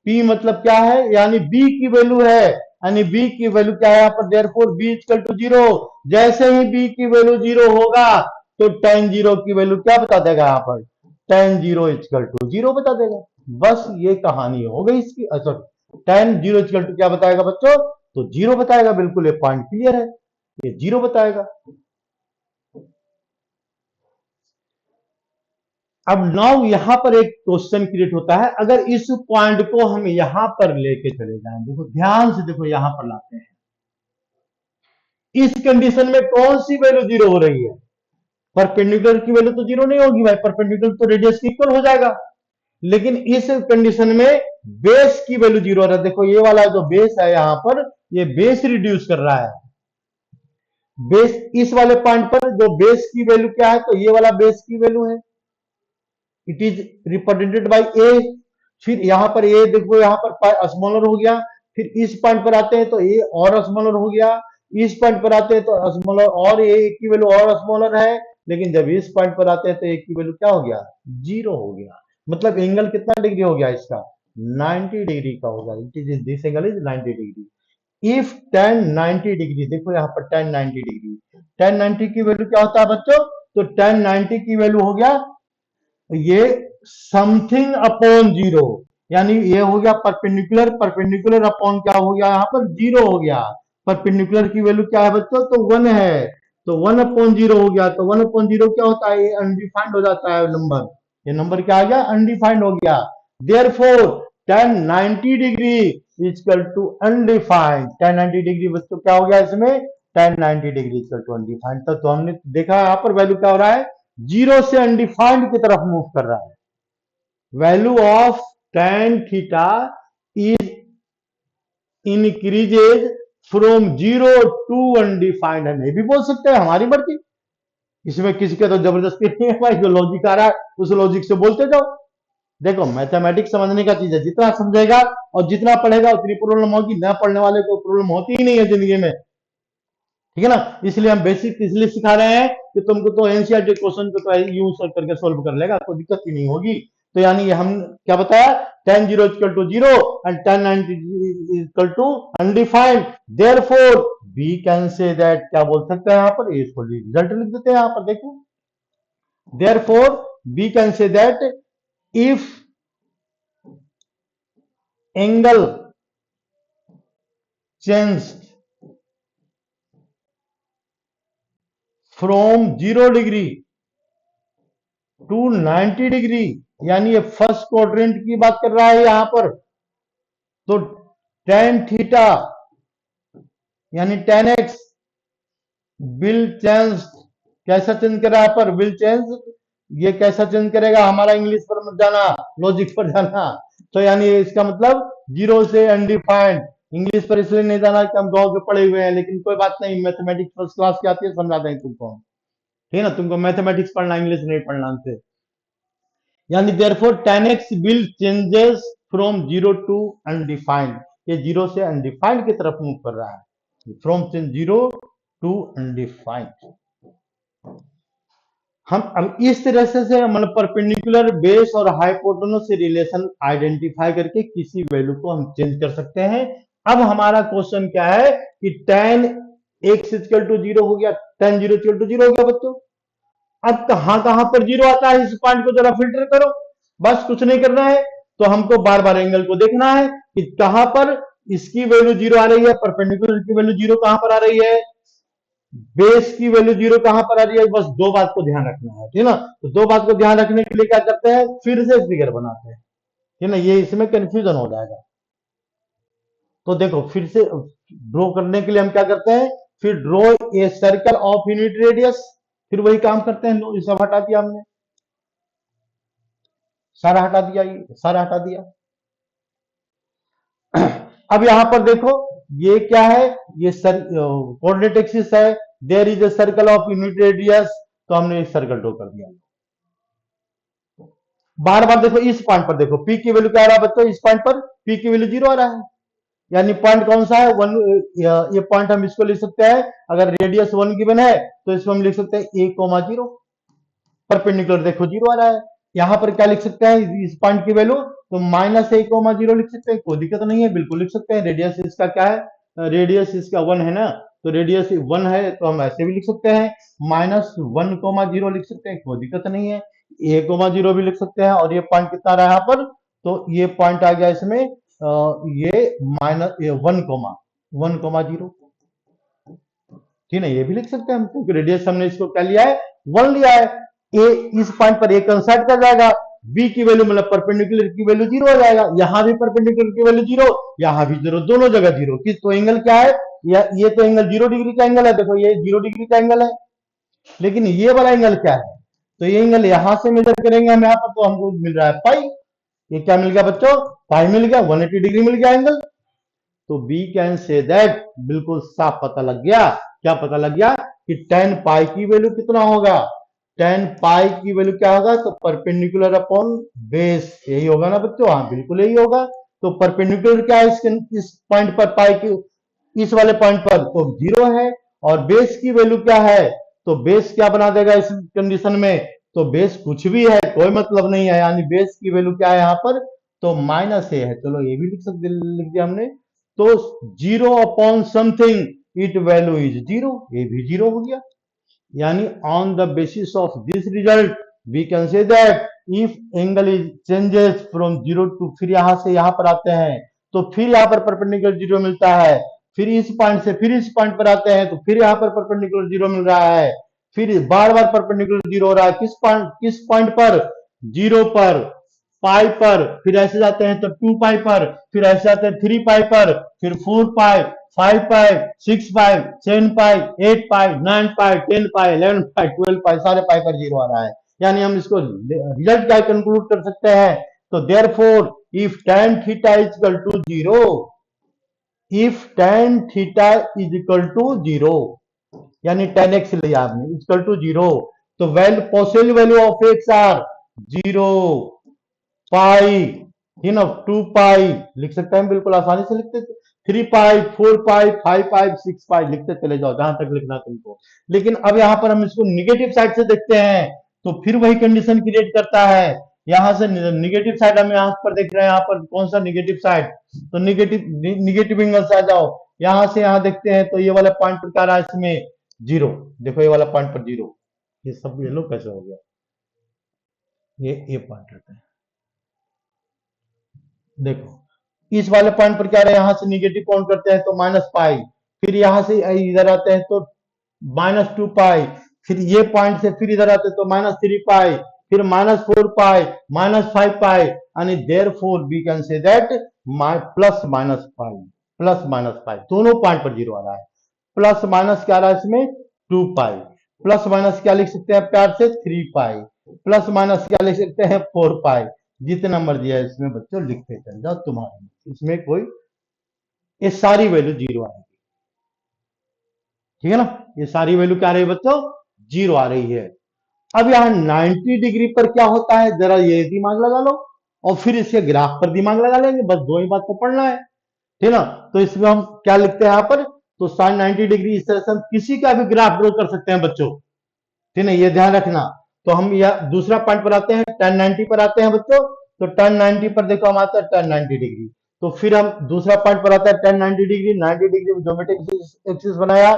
A: P मतलब क्या है, यानी B की वैल्यू है, यानी B की वैल्यू क्या है यहाँ पर, therefore B equal to zero. जैसे ही B की वैल्यू जीरो होगा तो tan जीरो की वैल्यू क्या बता देगा, यहाँ पर tan zero equal to zero बता देगा। बस ये कहानी हो गई इसकी, sorry tan zero equal to क्या बताएगा बच्चों, तो जीरो बताएगा, बिल्कुल ये पॉइंट क्लियर है, ये जीरो बताएगा। अब नाउ यहां पर एक क्वेश्चन क्रिएट होता है, अगर इस पॉइंट को हम यहां पर लेके चले जाएं, देखो ध्यान से देखो, यहां पर लाते हैं, इस कंडीशन में कौन सी वैल्यू जीरो हो रही है? परपेंडिकुलर की वैल्यू तो जीरो नहीं होगी भाई, परपेंडिकुलर तो रेडियस के इक्वल हो जाएगा। लेकिन इस कंडीशन में बेस की वैल्यू जीरो हो रहा है। देखो ये वाला जो बेस है यहां पर, ये बेस रिड्यूस कर रहा है। बेस इस वाले पॉइंट पर जो बेस की वैल्यू क्या है, तो ये वाला बेस की वैल्यू है, इट इज रिप्रेजेंटेड बाय ए। फिर यहां पर ए देखो, यहां पर स्मॉलर हो गया। फिर इस पॉइंट पर आते हैं तो ए और स्मॉलर हो गया। इस पॉइंट पर आते हैं तो स्मॉलर और ए की वैल्यू और स्मॉलर है। लेकिन जब इस पॉइंट पर आते हैं तो ए की वैल्यू क्या हो गया? जीरो हो गया। मतलब एंगल कितना डिग्री हो गया इसका? 90 डिग्री का हो गया। It is this angle is 90 degree. If tan 90 degree, देखो यहाँ पर tan 90 डिग्री, tan 90 की वैल्यू क्या होता है बच्चों? तो tan 90 की वैल्यू हो गया ये समथिंग अपॉन जीरो, यानी ये हो गया परपेंडिकुलर, परपेंडिकुलर अपॉन क्या हो गया यहाँ पर? जीरो हो गया। परपेंडिकुलर की वैल्यू क्या है बच्चों? तो 1 है, तो 1 अपॉन जीरो हो गया। तो 1 अपॉन जीरो क्या होता है? ये अनडिफाइंड हो जाता है नंबर। ये नंबर क्या आ गया? अनडिफाइंड हो गया। Therefore tan 90 degree equal to undefined. tan 90 degree बच्चों क्या हो गया इसमें? tan 90 degree equal to undefined. तो हमने देखा यहाँ पर वैल्यू क्या हो रहा है? जीरो से अनडिफाइंड की तरफ मूव कर रहा है। Value of tan theta is increases from zero to undefined. हम ये भी बोल सकते हैं हमारी मर्जी, इसमें किसी का तो जबरदस्ती नहीं है भाई। जो लॉजिक आ रहा है उस लॉजिक से बोलते जाओ। देखो मैथमेटिक्स समझने का चीज है, जितना समझेगा और जितना पढ़ेगा उतनी प्रॉब्लम होगी। ना पढ़ने वाले को प्रॉब्लम होती ही नहीं है जिंदगी में, ठीक है ना। इसलिए हम बेसिक इसलिए सिखा रहे हैं कि तुमको तो एनसीईआरटी क्वेश्चन को तो यूं सॉल्व करके सोल्व कर लेगा, कोई दिक्कत ही नहीं होगी। तो यानी हम क्या बताया? tan 0 equal to zero and tan 90 equal to undefined. Therefore we can say that, क्या बोल सकते हैं यहाँ पर? इसको रिजल्ट लिख देते हैं यहाँ पर, देखो। Therefore we can say that if angle change from 0 degree to 90 degree, यानी ये फर्स्ट क्वाड्रेंट की बात कर रहा है यहां पर, तो tan थीटा यानी tan x विल चेंज। कैसा चेंज कर रहा है पर? Will change. ये कैसा चेंज करेगा? हमारा इंग्लिश पर मत जाना, लॉजिक पर जाना। तो यानी इसका मतलब जीरो से अनडिफाइंड। इंग्लिश पर इसलिए नहीं जाना कि हम गांव के पढ़े हुए हैं, लेकिन कोई बात नहीं, मैथमेटिक्स फर्स्ट क्लास की आती है, समझा देंगे तुमको, ठीक है ना। तुमको मैथमेटिक्स पढ़ना, इंग्लिश नहीं पढ़ना हमसे। यानी therefore tan x will changes from zero to undefined. ये जीरो से अनडिफाइंड की तरफ मूव कर रहा है, फ्रॉम जीरो टू अनडिफाइंड। हम इस तरह से मतलब परपेंडिकुलर, बेस और हाइपोटेन्यूज से रिलेशन आइडेंटिफाई करके किसी वैल्यू को हम चेंज कर सकते हैं। अब हमारा क्वेश्चन क्या है कि tan x equal to zero हो गया, tan 0 इक्वल टू जीरो हो गया बच्चों। अब कहां कहां पर जीरो आता है, इस पॉइंट को जरा फिल्टर करो, बस कुछ नहीं करना है। तो हमको बार बार एंगल को देखना है कि कहां पर इसकी वैल्यू जीरो आ रही है, परपेंडिकुलर की वैल्यू जीरो कहां पर आ रही है, बेस की वैल्यू जीरो कहां पर आ रही है। बस दो बात को ध्यान रखना है, ठीक है ना। तो दो बात को ध्यान रखने के लिए क्या करते हैं? फिर से फिगर बनाते हैं, ठीक है ना। ये इसमें कंफ्यूजन हो जाएगा। तो देखो फिर से ड्रॉ करने के लिए हम क्या करते हैं? फिर draw a circle of unit radius. फिर वही काम करते हैं, लो ये सब हटा दिया हमने, सारा हटा दिया, ये सारा हटा दिया। अब यहां पर देखो ये क्या है? ये कोऑर्डिनेट एक्सिस है। There is a circle of unit radius, तो हमने एक सर्कल ड्रॉ कर दिया। बार बार देखो इस पॉइंट पर, देखो पी की वैल्यू क्या आ रहा है बच्चों? इस पॉइंट पर पी की वैल्यू जीरो आ रहा है, यानी पॉइंट कौन सा है? वन। ये पॉइंट हम इसको लिख सकते हैं, अगर रेडियस 1 गिवन है तो इसको हम लिख सकते हैं a कोमा जीरो। परपेंडिकुलर देखो जीरो आ रहा है। यहां पर क्या लिख सकते हैं इस पॉइंट की वैल्यू? तो माइनस a कोमा जीरो लिख सकते हैं, कोई दिक्कत नहीं है, बिल्कुल लिख सकते हैं। रेडियस इसका क्या है? रेडियस इसका 1 है ना, तो रेडियस 1 है तो हम ऐसे भी लिख सकते हैं। माइनस 1 कोमा जीरो लिख सकते हैं, कोई दिक्कत नहीं है। a कोमा जीरो भी लिख सकते हैं। और ये पॉइंट कितना रहा यहाँ पर? तो ये पॉइंट आ गया इसमें ये माइनस 1 कोमा जीरो, ठीक है। ये भी लिख सकते हैं हम, क्योंकि रेडियस हमने इसको क्या लिया है? 1 लिया है। ए इस पॉइंट पर ए कंसाइड कर जाएगा, बी की वैल्यू मतलब परपेंडिकुलर की वैल्यू जीरो हो जाएगा। यहां भी परपेंडिकुलर की वैल्यू जीरो, यहां भी जीरो, दोनों जगह जीरो। किस तो एंगल क्या है? ये तो एंगल 0 डिग्री का एंगल है, देखो ये 0 डिग्री का एंगल है, लेकिन ये वाला एंगल क्या है, तो ये एंगल यहां से मेजर करेंगे हम यहाँ पर, तो हमको मिल रहा है पाई। ये क्या मिल गया बच्चों, पाई मिल गया, 180 डिग्री मिल गया एंगल। तो वी कैन से दैट, बिल्कुल साफ पता लग गया, क्या पता लग गया कि tan पाई की वैल्यू कितना होगा, tan पाई की वैल्यू क्या होगा, तो परपेंडिकुलर अपॉन बेस, यही होगा ना बच्चों, हाँ बिल्कुल यही होगा। तो परपेंडिकुलर क्या है इस पॉइंट पर, पाई की इस वाले पॉइंट पर, तो 0 है, और बेस की वैल्यू क्या है, तो बेस क्या बना देगा इस कंडीशन में, तो बेस कुछ भी है, कोई मतलब नहीं है, यानी बेस की वैल्यू क्या है यहाँ पर, तो -a है, चलो ये भी लिख दिया हमने। तो 0 upon something it value is 0, ये भी 0 हो गया। यानी on the basis of this result we can say that if angle is changes from 0 to, फिर यहां से यहां पर आते हैं तो फिर यहां पर परपेंडिकुलर 0 मिलता है, फिर इस पॉइंट से फिर इस पॉइंट पर आते हैं तो फिर यहां पर परपेंडिकुलर 0 मिल रहा है, फिर बार बार परपेंडिकुलर 0 हो रहा है, किस पॉइंट पर, 0 पर, पाई पर, फिर ऐसे जाते हैं तो 2 पाई पर, फिर ऐसे जाते हैं 3 पाई पर, फिर 4 पाई, 5 पाई, 6 पाई, 7 पाई, 8 पाई, 9 पाई, 10 पाई, 11 पाई, 12 पाई, सारे पाई पर 0 आ रहा है। यानी हम इसको रिजल्ट क्या कंक्लूड कर सकते हैं, तो therefore if tan theta is equal to 0, if tan theta is equal to 0, यानी tan x लिया आपने इक्वल टू 0, तो value possible value of x are 0, pi, 2 pi लिख सकते हैं, बिल्कुल आसानी से लिखते, 3 पाई, 4 पाई, 5 पाई, 6 पाई लिखते चले जाओ जहां तक लिखना तुमको। लेकिन अब यहां पर हम इसको निगेटिव साइड से देखते हैं, तो फिर वही कंडीशन क्रिएट करता है, यहां से निगेटिव साइड हम यहां पर देख रहे हैं, यहां पर कौन सा निगेटिव साइड, तो निगेटिव एंगल से आ जाओ, यहां से यहां देखते हैं तो ये वाला पॉइंट पर क्या रहा है इसमें 0, देखो ये वाला पॉइंट पर 0, ये सब ये लो कैसे हो गया, ये पॉइंट रहता है, देखो इस वाले पॉइंट पर क्या रहे, यहां से निगेटिव काउंट करते हैं तो -पाई, फिर यहां से इधर आते हैं तो -2 पाई, फिर ये पॉइंट से फिर इधर आते हैं तो -3 पाई, फिर -4 पाई, -5 पाई, यानी therefore we can say that plus minus pi दोनों पॉइंट पर 0 आ रहा है, प्लस माइनस क्या आ रहा है इसमें 2 पाई, प्लस माइनस क्या लिख सकते हैं प्यार से 3 पाई, प्लस माइनस क्या लिख सकते हैं 4 पाई, जितना मर्जी है इसमें बच्चों लिखते चल जाओ, तुम्हारे इसमें कोई, ये सारी वैल्यू 0 आएगी, ठीक है ना, ये सारी वैल्यू क्या आ रही है बच्चों 0 आ रही है। अब यहाँ 90 डिग्री पर क्या होता है जरा ये दिमाग लगा लो, और फिर इसके ग्राफ पर दिमाग लगा लेंगे, बस दो ही बात को पढ़ना है, ठीक ना। तो इसमें हम क्या लिखते हैं यहाँ पर, तो sin 90 डिग्री इस तरह से हम किसी का भी ग्राफ ड्रॉ कर सकते हैं बच्चों, ठीक है, ये ध्यान रखना। तो हम यह दूसरा पॉइंट पर आते हैं, tan 90 पर आते हैं बच्चों, तो tan 90 पर देखो हम आते हैं tan 90 डिग्री, तो फिर हम दूसरा पॉइंट पर आता है tan 90 डिग्री, 90 डिग्री में ज्योमेट्रिक एक्सिस बनाया,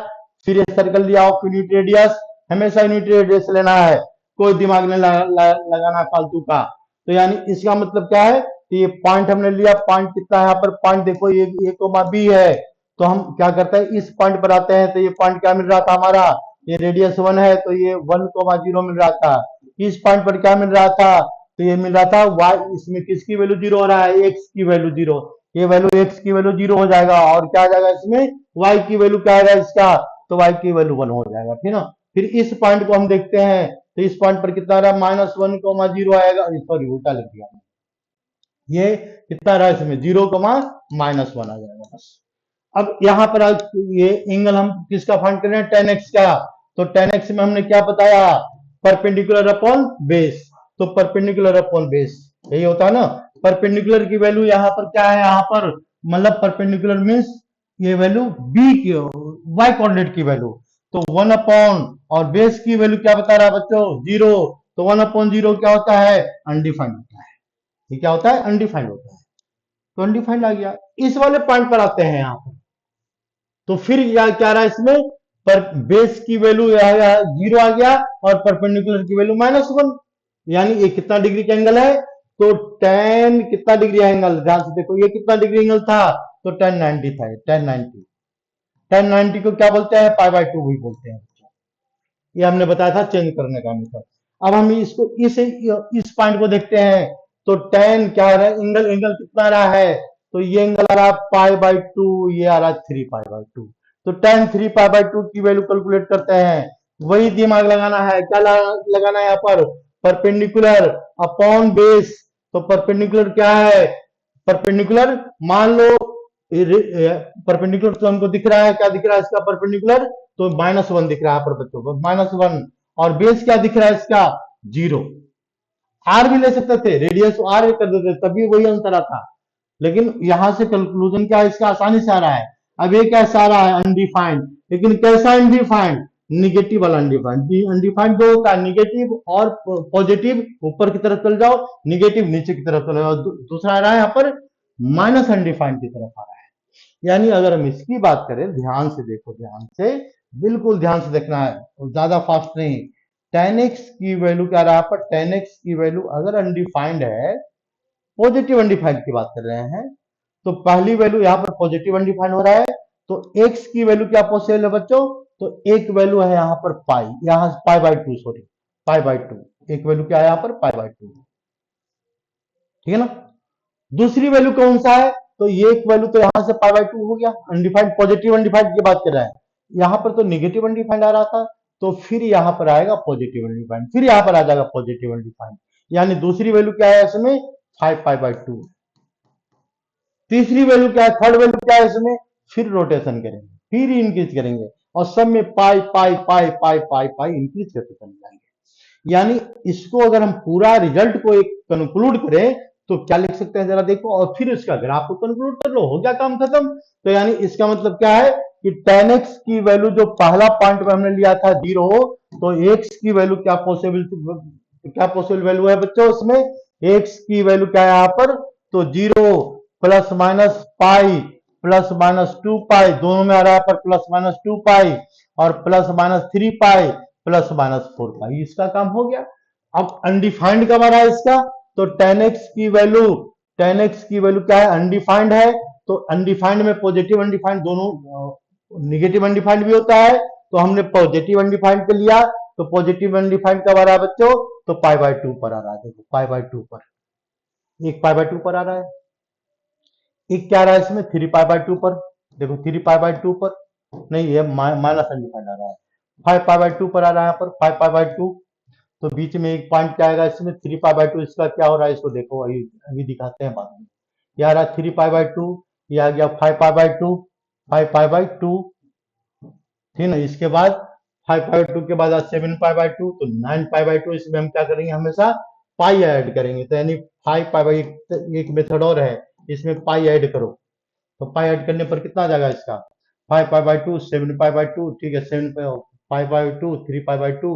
A: फिर ये सर्कल लिया ऑफ यूनिट रेडियस, हमेशा यूनिट रेडियस लेना है, कोई दिमाग नहीं लगाना फालतू का। तो यानी इसका मतलब क्या है कि ये पॉइंट हमने लिया, पॉइंट कितना है यहाँ पर, पॉइंट देखो ये ए कोमा बी है, तो हम क्या करते हैं इस पॉइंट पर आते हैं, तो ये पॉइंट क्या मिल रहा था हमारा, ये रेडियस 1 है तो ये 1,0 मिल रहा था, इस पॉइंट पर क्या मिल रहा था, तो ये मिल रहा था y, इसमें किसकी वैल्यू 0 हो रहा है, x की वैल्यू 0, ये वैल्यू x की वैल्यू 0 हो जाएगा, और क्या आ जाएगा इसमें y की वैल्यू क्या आएगा इसका, तो y की वैल्यू 1 हो जाएगा, ठीक ना। फिर इस पॉइंट को हम देखते हैं, तो इस पॉइंट पर कितना रहा -1,0 आएगा, सॉरी उल्टा लिख दिया, ये कितना रहा इसमें 0,-1 आ जाएगा बस। अब यहां पर ये एंगल हम किसका फाइंड कर रहे हैं, tan x का, तो tan x में हमने क्या बताया, परपेंडिकुलर अपॉन बेस, तो परपेंडिकुलर अपॉन बेस यही होता है ना, परपेंडिकुलर की वैल्यू यहाँ पर क्या है, यहाँ पर मतलब परपेंडिकुलर मींस ये वैल्यू b की y कोऑर्डिनेट की वैल्यू, तो 1 अपॉन और बेस की वैल्यू क्या बता रहा है बच्चों 0, तो 1/0 क्या होता है अनडिफाइंड होता है, ये क्या होता है अनडिफाइंड होता है, तो अनडिफाइंड आ गया। इस वाले पॉइंट पर आते हैं यहाँ पर, तो फिर क्या रहा इसमें, पर बेस की वैल्यू 0 आ गया और परपेंडिकुलर की वैल्यू -1, यानी ये कितना डिग्री का एंगल है, तो tan कितना डिग्री एंगल, ध्यान से देखो ये कितना डिग्री एंगल था, तो tan 90 था, tan 90 को क्या बोलते हैं π/2 भी बोलते हैं, ये हमने बताया था चेंज करने का मेथड। अब हम इसको इस पॉइंट को देखते हैं, तो tan क्या आ रहा है, एंगल कितना आ रहा है, तो ये एंगल आ रहा है π/2, ये आ रहा है 3 π/2, तो tan 3π/2 की वैल्यू कैलकुलेट करते हैं। वही दिमाग लगाना है, क्या लगाना है यहाँ पर, परपेंडिकुलर अपॉन बेस। तो परपेंडिकुलर क्या है, परपेंडिकुलर मान लो परपेंडिकुलर तो हमको दिख रहा है, क्या दिख रहा है इसका परपेंडिकुलर, तो -1 दिख रहा है पर बच्चों को, -1। और बेस क्या दिख रहा है इसका, 0। आर भी ले सकते थे, रेडियस आर कर देते तभी वही आंसर आता, लेकिन यहां से कंक्लूजन क्या है इसका आसानी से आ रहा है। अब ये कैसा आ रहा है, अनडिफाइंड, लेकिन कैसा अनडिफाइंड, निगेटिव वाला अनडिफाइंड। अनडिफाइंड दो होता है, निगेटिव और पॉजिटिव, ऊपर की तरफ चल जाओ, निगेटिव नीचे की तरफ चले जाओ। दूसरा आ रहा है यहाँ पर माइनस अनडिफाइंड की तरफ आ रहा है। यानी अगर हम इसकी बात करें, ध्यान से देखो, ध्यान से, बिल्कुल ध्यान से देखना है, ज्यादा फास्ट नहीं। tan x की वैल्यू क्या रहा है पर, tan x की वैल्यू अगर अनडिफाइंड है, पॉजिटिव अनडिफाइंड की बात कर रहे हैं, तो पहली वैल्यू यहाँ पर पॉजिटिव अनडिफाइंड हो रहा है, तो x की वैल्यू क्या पॉसिबल है बच्चों, तो एक वैल्यू है यहाँ पर पाई, यहाँ π/2, सॉरी π/2, एक वैल्यू क्या है यहाँ पर π/2, ठीक है ना। दूसरी वैल्यू कौन सा है, तो ये एक वैल्यू तो यहां से π/2 हो गया, अनडिफाइंड, पॉजिटिव अनडिफाइंड की बात कर रहा है, यहां पर तो निगेटिव अनडिफाइंड आ रहा था, तो फिर यहां पर आएगा पॉजिटिव अनडिफाइंड, फिर यहां पर आ जाएगा पॉजिटिव अनडिफाइंड, यानी दूसरी वैल्यू क्या है इसमें, 5π/2। तीसरी वैल्यू क्या है, थर्ड वैल्यू क्या है इसमें, फिर रोटेशन करेंगे, फिर इंक्रीज करेंगे, और सब में पाई पाई पाई पाई पाई पाई इंक्रीज करते चले जाएंगे। यानी इसको अगर हम पूरा रिजल्ट को एक कंक्लूड करें तो क्या लिख सकते हैं जरा देखो, और फिर इसका ग्राफ को कंक्लूड कर लो, हो गया काम खत्म। तो यानी इसका मतलब क्या है कि tan x की वैल्यू जो पहला पॉइंट में हमने लिया था 0, तो x की वैल्यू क्या पॉसिबल वैल्यू है बच्चों उसमें, x की वैल्यू क्या है यहाँ पर, तो 0 plus minus pi plus minus 2 पाई, दोनों में आ रहा है पर प्लस माइनस 2 पाई, और प्लस माइनस 3 पाई प्लस माइनस 4 पाई, इसका काम हो गया। अब अनडिफाइंड कब आ रहा है इसका, तो tan x की वैल्यू, tan x की वैल्यू क्या है, अनडिफाइंड है, तो अनडिफाइंड में पॉजिटिव अनडिफाइंड दोनों, निगेटिव अनडिफाइंड भी होता है, तो हमने पॉजिटिव अनडिफाइंड पे लिया, तो पॉजिटिव अनडिफाइंड कब आ रहा है बच्चों, तो π/2 पर आ रहा है, देखो π/2 पर, एक π/2 पर आ रहा है, एक क्या आ रहा है इसमें 3π/2 पर, देखो 3π/2 पर नहीं, ये माइनस अनडिफाइंड आ रहा है, 5π/2 पर आ रहा है, पर 5π/2, तो बीच में एक पॉइंट क्या आएगा इसमें 3π/2, इसका क्या हो रहा है इसको देखो, अभी अभी दिखाते हैं बाद में। ये आ रहा है 3π/2, ये आ गया 5π/2, 5π/2, ठीक है ना। इसके बाद 5π/2 के बाद 7π/2, तो 9π/2, इसमें हम क्या करेंगे, हमेशा पाई ऐड करेंगे, तो यानी 5π/2, एक मेथड और है, इसमें पाई ऐड करो, तो पाई ऐड करने पर कितना आ जाएगा इसका, 5π/2, 7π/2, ठीक है, 7π/2, 3π/2,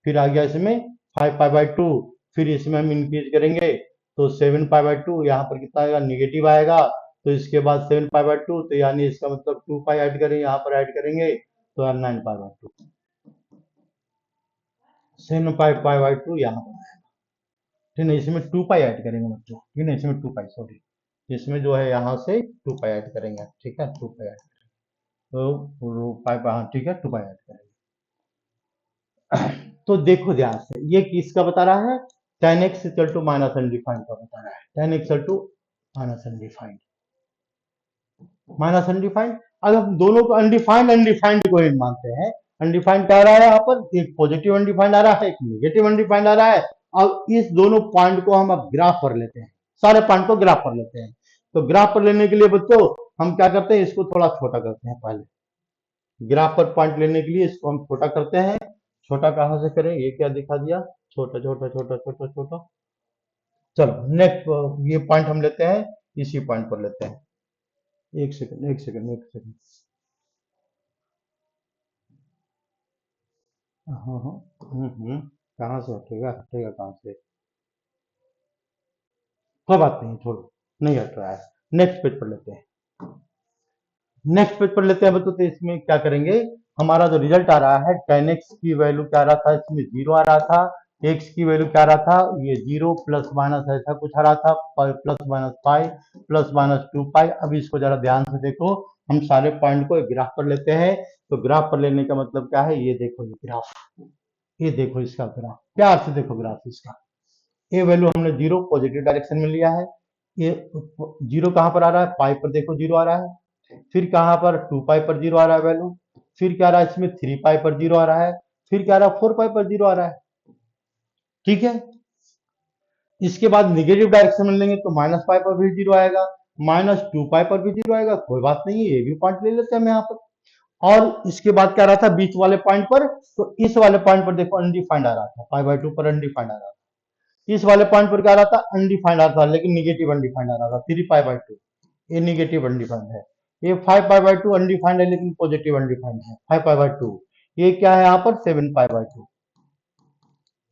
A: फिर आ गया इसमें 5π/2, फिर इसमें हम इंक्रीज करेंगे, तो 7π/2, यहाँ पर कितना आएगा, निगेटिव आएगा, तो इसके बाद 7π/2, तो यानी इसका मतलब 2 पाई ऐड करेंगे, यहाँ पर ऐड करेंगे, तो 9π/2, 7π/2 यहाँ पर, ठीक है, इसमें 2 पाई ऐड करेंगे बच्चों, ठीक है, इसमें 2 पाई, सॉरी, इसमें जो है यहाँ से 2 पाई ऐड करेंगे, ठीक है, 2 पाई ऐड, तो पाई, हाँ ठीक है, 2 पाई ऐड करेंगे। तो देखो ध्यान से, ये किसका बता रहा है, tan x equal to minus undefined का बता रहा है, tan x equal to minus undefined, minus undefined. अब हम दोनों को अनडिफाइंड अनडिफाइंड को ही मानते हैं, अनडिफाइंड क्या आ रहा है यहाँ पर, एक पॉजिटिव अनडिफाइंड आ रहा है, एक नेगेटिव अनडिफाइंड आ रहा है। अब इस दोनों पॉइंट को हम अब ग्राफ पर लेते हैं, सारे पॉइंट को ग्राफ पर लेते हैं। तो ग्राफ पर लेने के लिए बच्चों हम क्या करते हैं, इसको थोड़ा छोटा करते हैं, पहले ग्राफ पर पॉइंट लेने के लिए इसको हम छोटा करते हैं। छोटा कहां से करें, ये क्या दिखा दिया, छोटा छोटा छोटा छोटा छोटा, चलो नेक्स्ट, ये पॉइंट हम लेते हैं, इसी पॉइंट पर लेते हैं, एक सेकंड एक सेकंड एक सेकंड, हाँ हाँ, कहाँ से हटेगा, हटेगा कहाँ से, कोई बात नहीं, छोड़ो, नहीं हट रहा है, नेक्स्ट पेज पर लेते हैं, नेक्स्ट पेज पर लेते हैं बच्चों। तो इसमें क्या करेंगे, हमारा जो रिजल्ट आ रहा है, tan x की वैल्यू क्या आ रहा था, इसमें 0 आ रहा था, x की वैल्यू क्या आ रहा था, ये 0 प्लस माइनस ऐसा कुछ आ रहा था, plus minus pi plus minus 2 पाई। अब इसको जरा ध्यान से देखो, हम सारे पॉइंट को ग्राफ पर लेते हैं। तो ग्राफ पर लेने का मतलब क्या है, ये देखो, ये ग्राफ, ये देखो इसका ग्राफ, प्यार से देखो ग्राफ इसका, ये वैल्यू हमने 0 पॉजिटिव डायरेक्शन में लिया है, ये 0 कहां पर आ रहा है, पाई पर देखो 0 आ रहा है, फिर कहां पर 2 पाई पर 0 आ रहा है वैल्यू, फिर क्या आ रहा है इसमें 3 पाई पर 0 आ रहा है, फिर क्या आ रहा है 4 पाई पर 0 आ रहा है। ठीक है, इसके बाद निगेटिव डायरेक्शन में लेंगे तो माइनस पाई पर भी 0 आएगा, -2 पाई पर भी 0 आएगा, कोई बात नहीं है, ये भी पॉइंट ले लेते हैं हम यहाँ पर। और इसके बाद क्या रहा था बीच वाले पॉइंट पर, तो इस वाले पॉइंट पर देखो अनडिफाइंड आ रहा था, π/2 पर अनडिफाइंड आ रहा था। इस वाले पॉइंट पर क्या आ रहा था अनडिफाइंड आ रहा था, लेकिन निगेटिव अनडिफाइंड आ रहा था 3π/2, ये निगेटिव अनडिफाइंड है। ये 5π/2 अनडिफाइंड है लेकिन पॉजिटिव अनडिफाइंड है 5π/2। ये क्या है यहाँ पर 7π/2,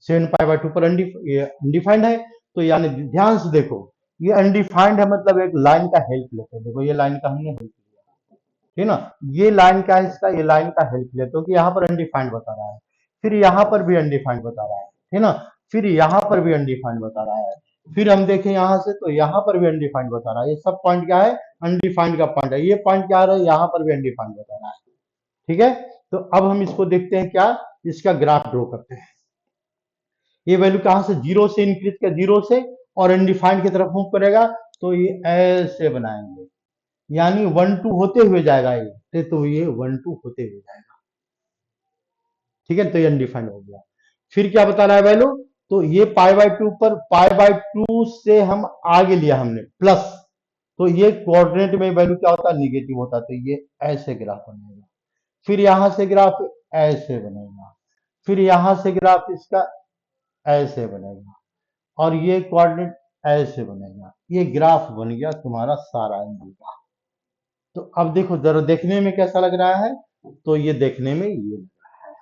A: 7π/2 पर अनडिफाइंड है। तो यानी ध्यान से देखो, ये अनडिफाइंड है मतलब एक लाइन का हेल्प लेते हैं, देखो ये लाइन का हमने हेल्प लिया, ठीक ना, ये लाइन का है इसका, ये लाइन का हेल्प लेते हो कि यहाँ पर अनडिफाइंड बता रहा है, फिर यहाँ पर भी अनडिफाइंड बता रहा है, ठीक ना, फिर यहाँ पर भी अनडिफाइंड बता रहा है, फिर हम देखें यहाँ से तो यहाँ पर भी अनडिफाइंड बता रहा है। ये सब पॉइंट क्या है अनडिफाइंड का पॉइंट है, ये पॉइंट क्या आ रहा है यहाँ पर भी अनडिफाइंड बता रहा है। ठीक है, तो अब हम इसको देखते हैं, क्या इसका ग्राफ ड्रॉ करते हैं। ये वैल्यू कहां से जीरो से इंक्रीज कर, जीरो से और अनडिफाइंड की तरफ मूव करेगा, तो ये ऐसे बनाएंगे, यानी 1 2 होते हुए जाएगा ये, तो ये 1 2 होते हुए जाएगा। ठीक है, तो ये अनडिफाइंड हो गया। फिर क्या बता रहा है वैल्यू, तो ये π/2 पर π/2 से हम आगे लिया हमने प्लस, तो ये कोऑर्डिनेट में वैल्यू क्या होता है निगेटिव होता है, तो ये ऐसे ग्राफ बनेगा। फिर यहां से ग्राफ ऐसे बनेगा, फिर यहां से ग्राफ इसका ऐसे बनेगा, और ये कोऑर्डिनेट ऐसे बनेगा। ये ग्राफ बन गया तुम्हारा सारा एंगल का। तो अब देखो जरा देखने में कैसा लग रहा है, तो ये देखने में ये लग रहा है,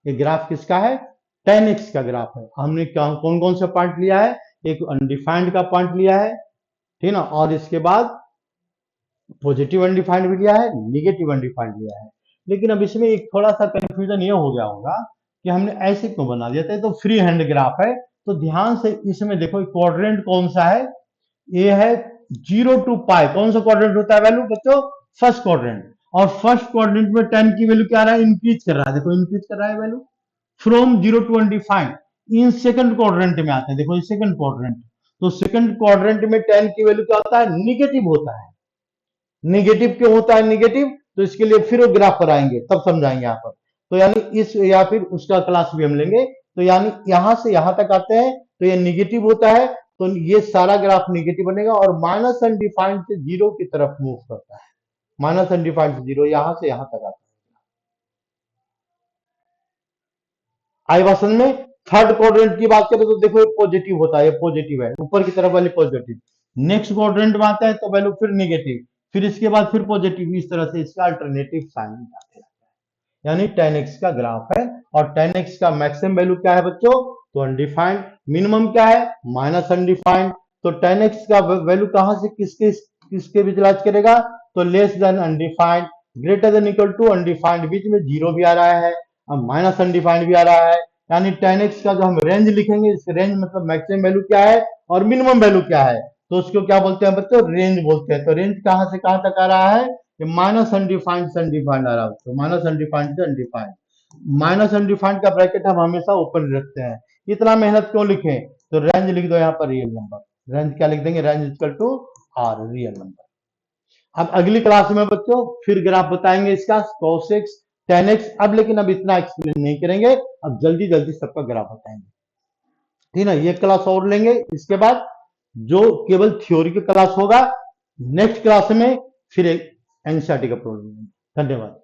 A: ये ग्राफ किसका है 10x का ग्राफ है। हमने कौन कौन सा पॉइंट लिया है, एक अनडिफाइंड का पॉइंट लिया है, ठीक ना, और इसके बाद पॉजिटिव अनडिफाइंड भी लिया है, निगेटिव अनडिफाइंड लिया है। लेकिन अब इसमें एक थोड़ा सा कंफ्यूजन ये हो गया होगा कि हमने ऐसे क्यों बना दिया था, तो फ्री हैंड ग्राफ है। तो ध्यान से इसमें देखो क्वाड्रेंट कौन सा है, ये है 0 to π। कौन सा क्वाड्रेंट होता है वैल्यू बच्चों, फर्स्ट क्वाड्रेंट। और फर्स्ट क्वाड्रेंट में 10 की वैल्यू क्या आ रहा है इंक्रीज कर रहा है, देखो इंक्रीज कर रहा है value from 0 to undefined. In second quadrant में आते हैं, देखो ये सेकंड क्वाड्रेंट, तो सेकंड क्वाड्रेंट में 10 की वैल्यू क्या होता है निगेटिव होता है। निगेटिव क्यों होता है निगेटिव, तो इसके लिए फिर वो ग्राफ पर आएंगे तब समझाएंगे यहाँ पर। तो यानी इस या फिर उसका क्लास भी हम लेंगे। तो यानी यहां से यहां तक आते हैं तो ये निगेटिव होता है, तो ये सारा ग्राफ निगेटिव बनेगा और माइनस अनडिफाइंड से जीरो की तरफ मूव करता है, माइनस अनडिफाइंड से जीरो यहां से यहां तक आता है। आई वासन में थर्ड क्वाड्रेंट की बात करें तो देखो ये पॉजिटिव होता है, ये पॉजिटिव है ऊपर की तरफ वाली पॉजिटिव। नेक्स्ट क्वाड्रेंट में आता है तो वैल्यू फिर निगेटिव, फिर इसके बाद फिर पॉजिटिव, इस तरह से इसका अल्टरनेटिव साइन आते हैं। यानी 10x का ग्राफ है, और 10x का मैक्सिमम वैल्यू क्या है बच्चों, तो अनडिफाइंड। मिनिमम क्या है माइनस अनडिफाइंड। तो 10x का वैल्यू कहां से किसके किसके बीच इलाज करेगा, तो less than undefined, greater than equal to undefined, बीच में जीरो भी आ रहा है, अब माइनस अनडिफाइंड भी आ रहा है। यानी 10x का जो हम रेंज लिखेंगे, इस रेंज मतलब मैक्सिमम वैल्यू क्या है और मिनिमम वैल्यू क्या है, तो उसको क्या बोलते हैं बच्चों रेंज बोलते हैं। तो रेंज कहां से कहां तक आ रहा है, माइनस अनडिफाइंड से अनडिफाइंड आ रहा है, तो माइनस अनडिफाइंड से अनडिफाइंड। माइनस अनडिफाइंड का ब्रैकेट हम हमेशा ओपन रखते हैं। इतना मेहनत क्यों लिखें, तो रेंज लिख दो यहाँ पर रियल नंबर, रेंज क्या लिख देंगे, range equal to R real number. अब अगली क्लास में बच्चों फिर ग्राफ बताएंगे इसका cos x tan x। अब लेकिन अब इतना एक्सप्लेन नहीं करेंगे, अब जल्दी जल्दी सबका ग्राफ बताएंगे, ठीक है ना। ये क्लास और लेंगे, इसके बाद जो केवल थ्योरी की क्लास होगा नेक्स्ट क्लास में, फिर एक एनसीईआरटी का प्रॉब्लम। धन्यवाद।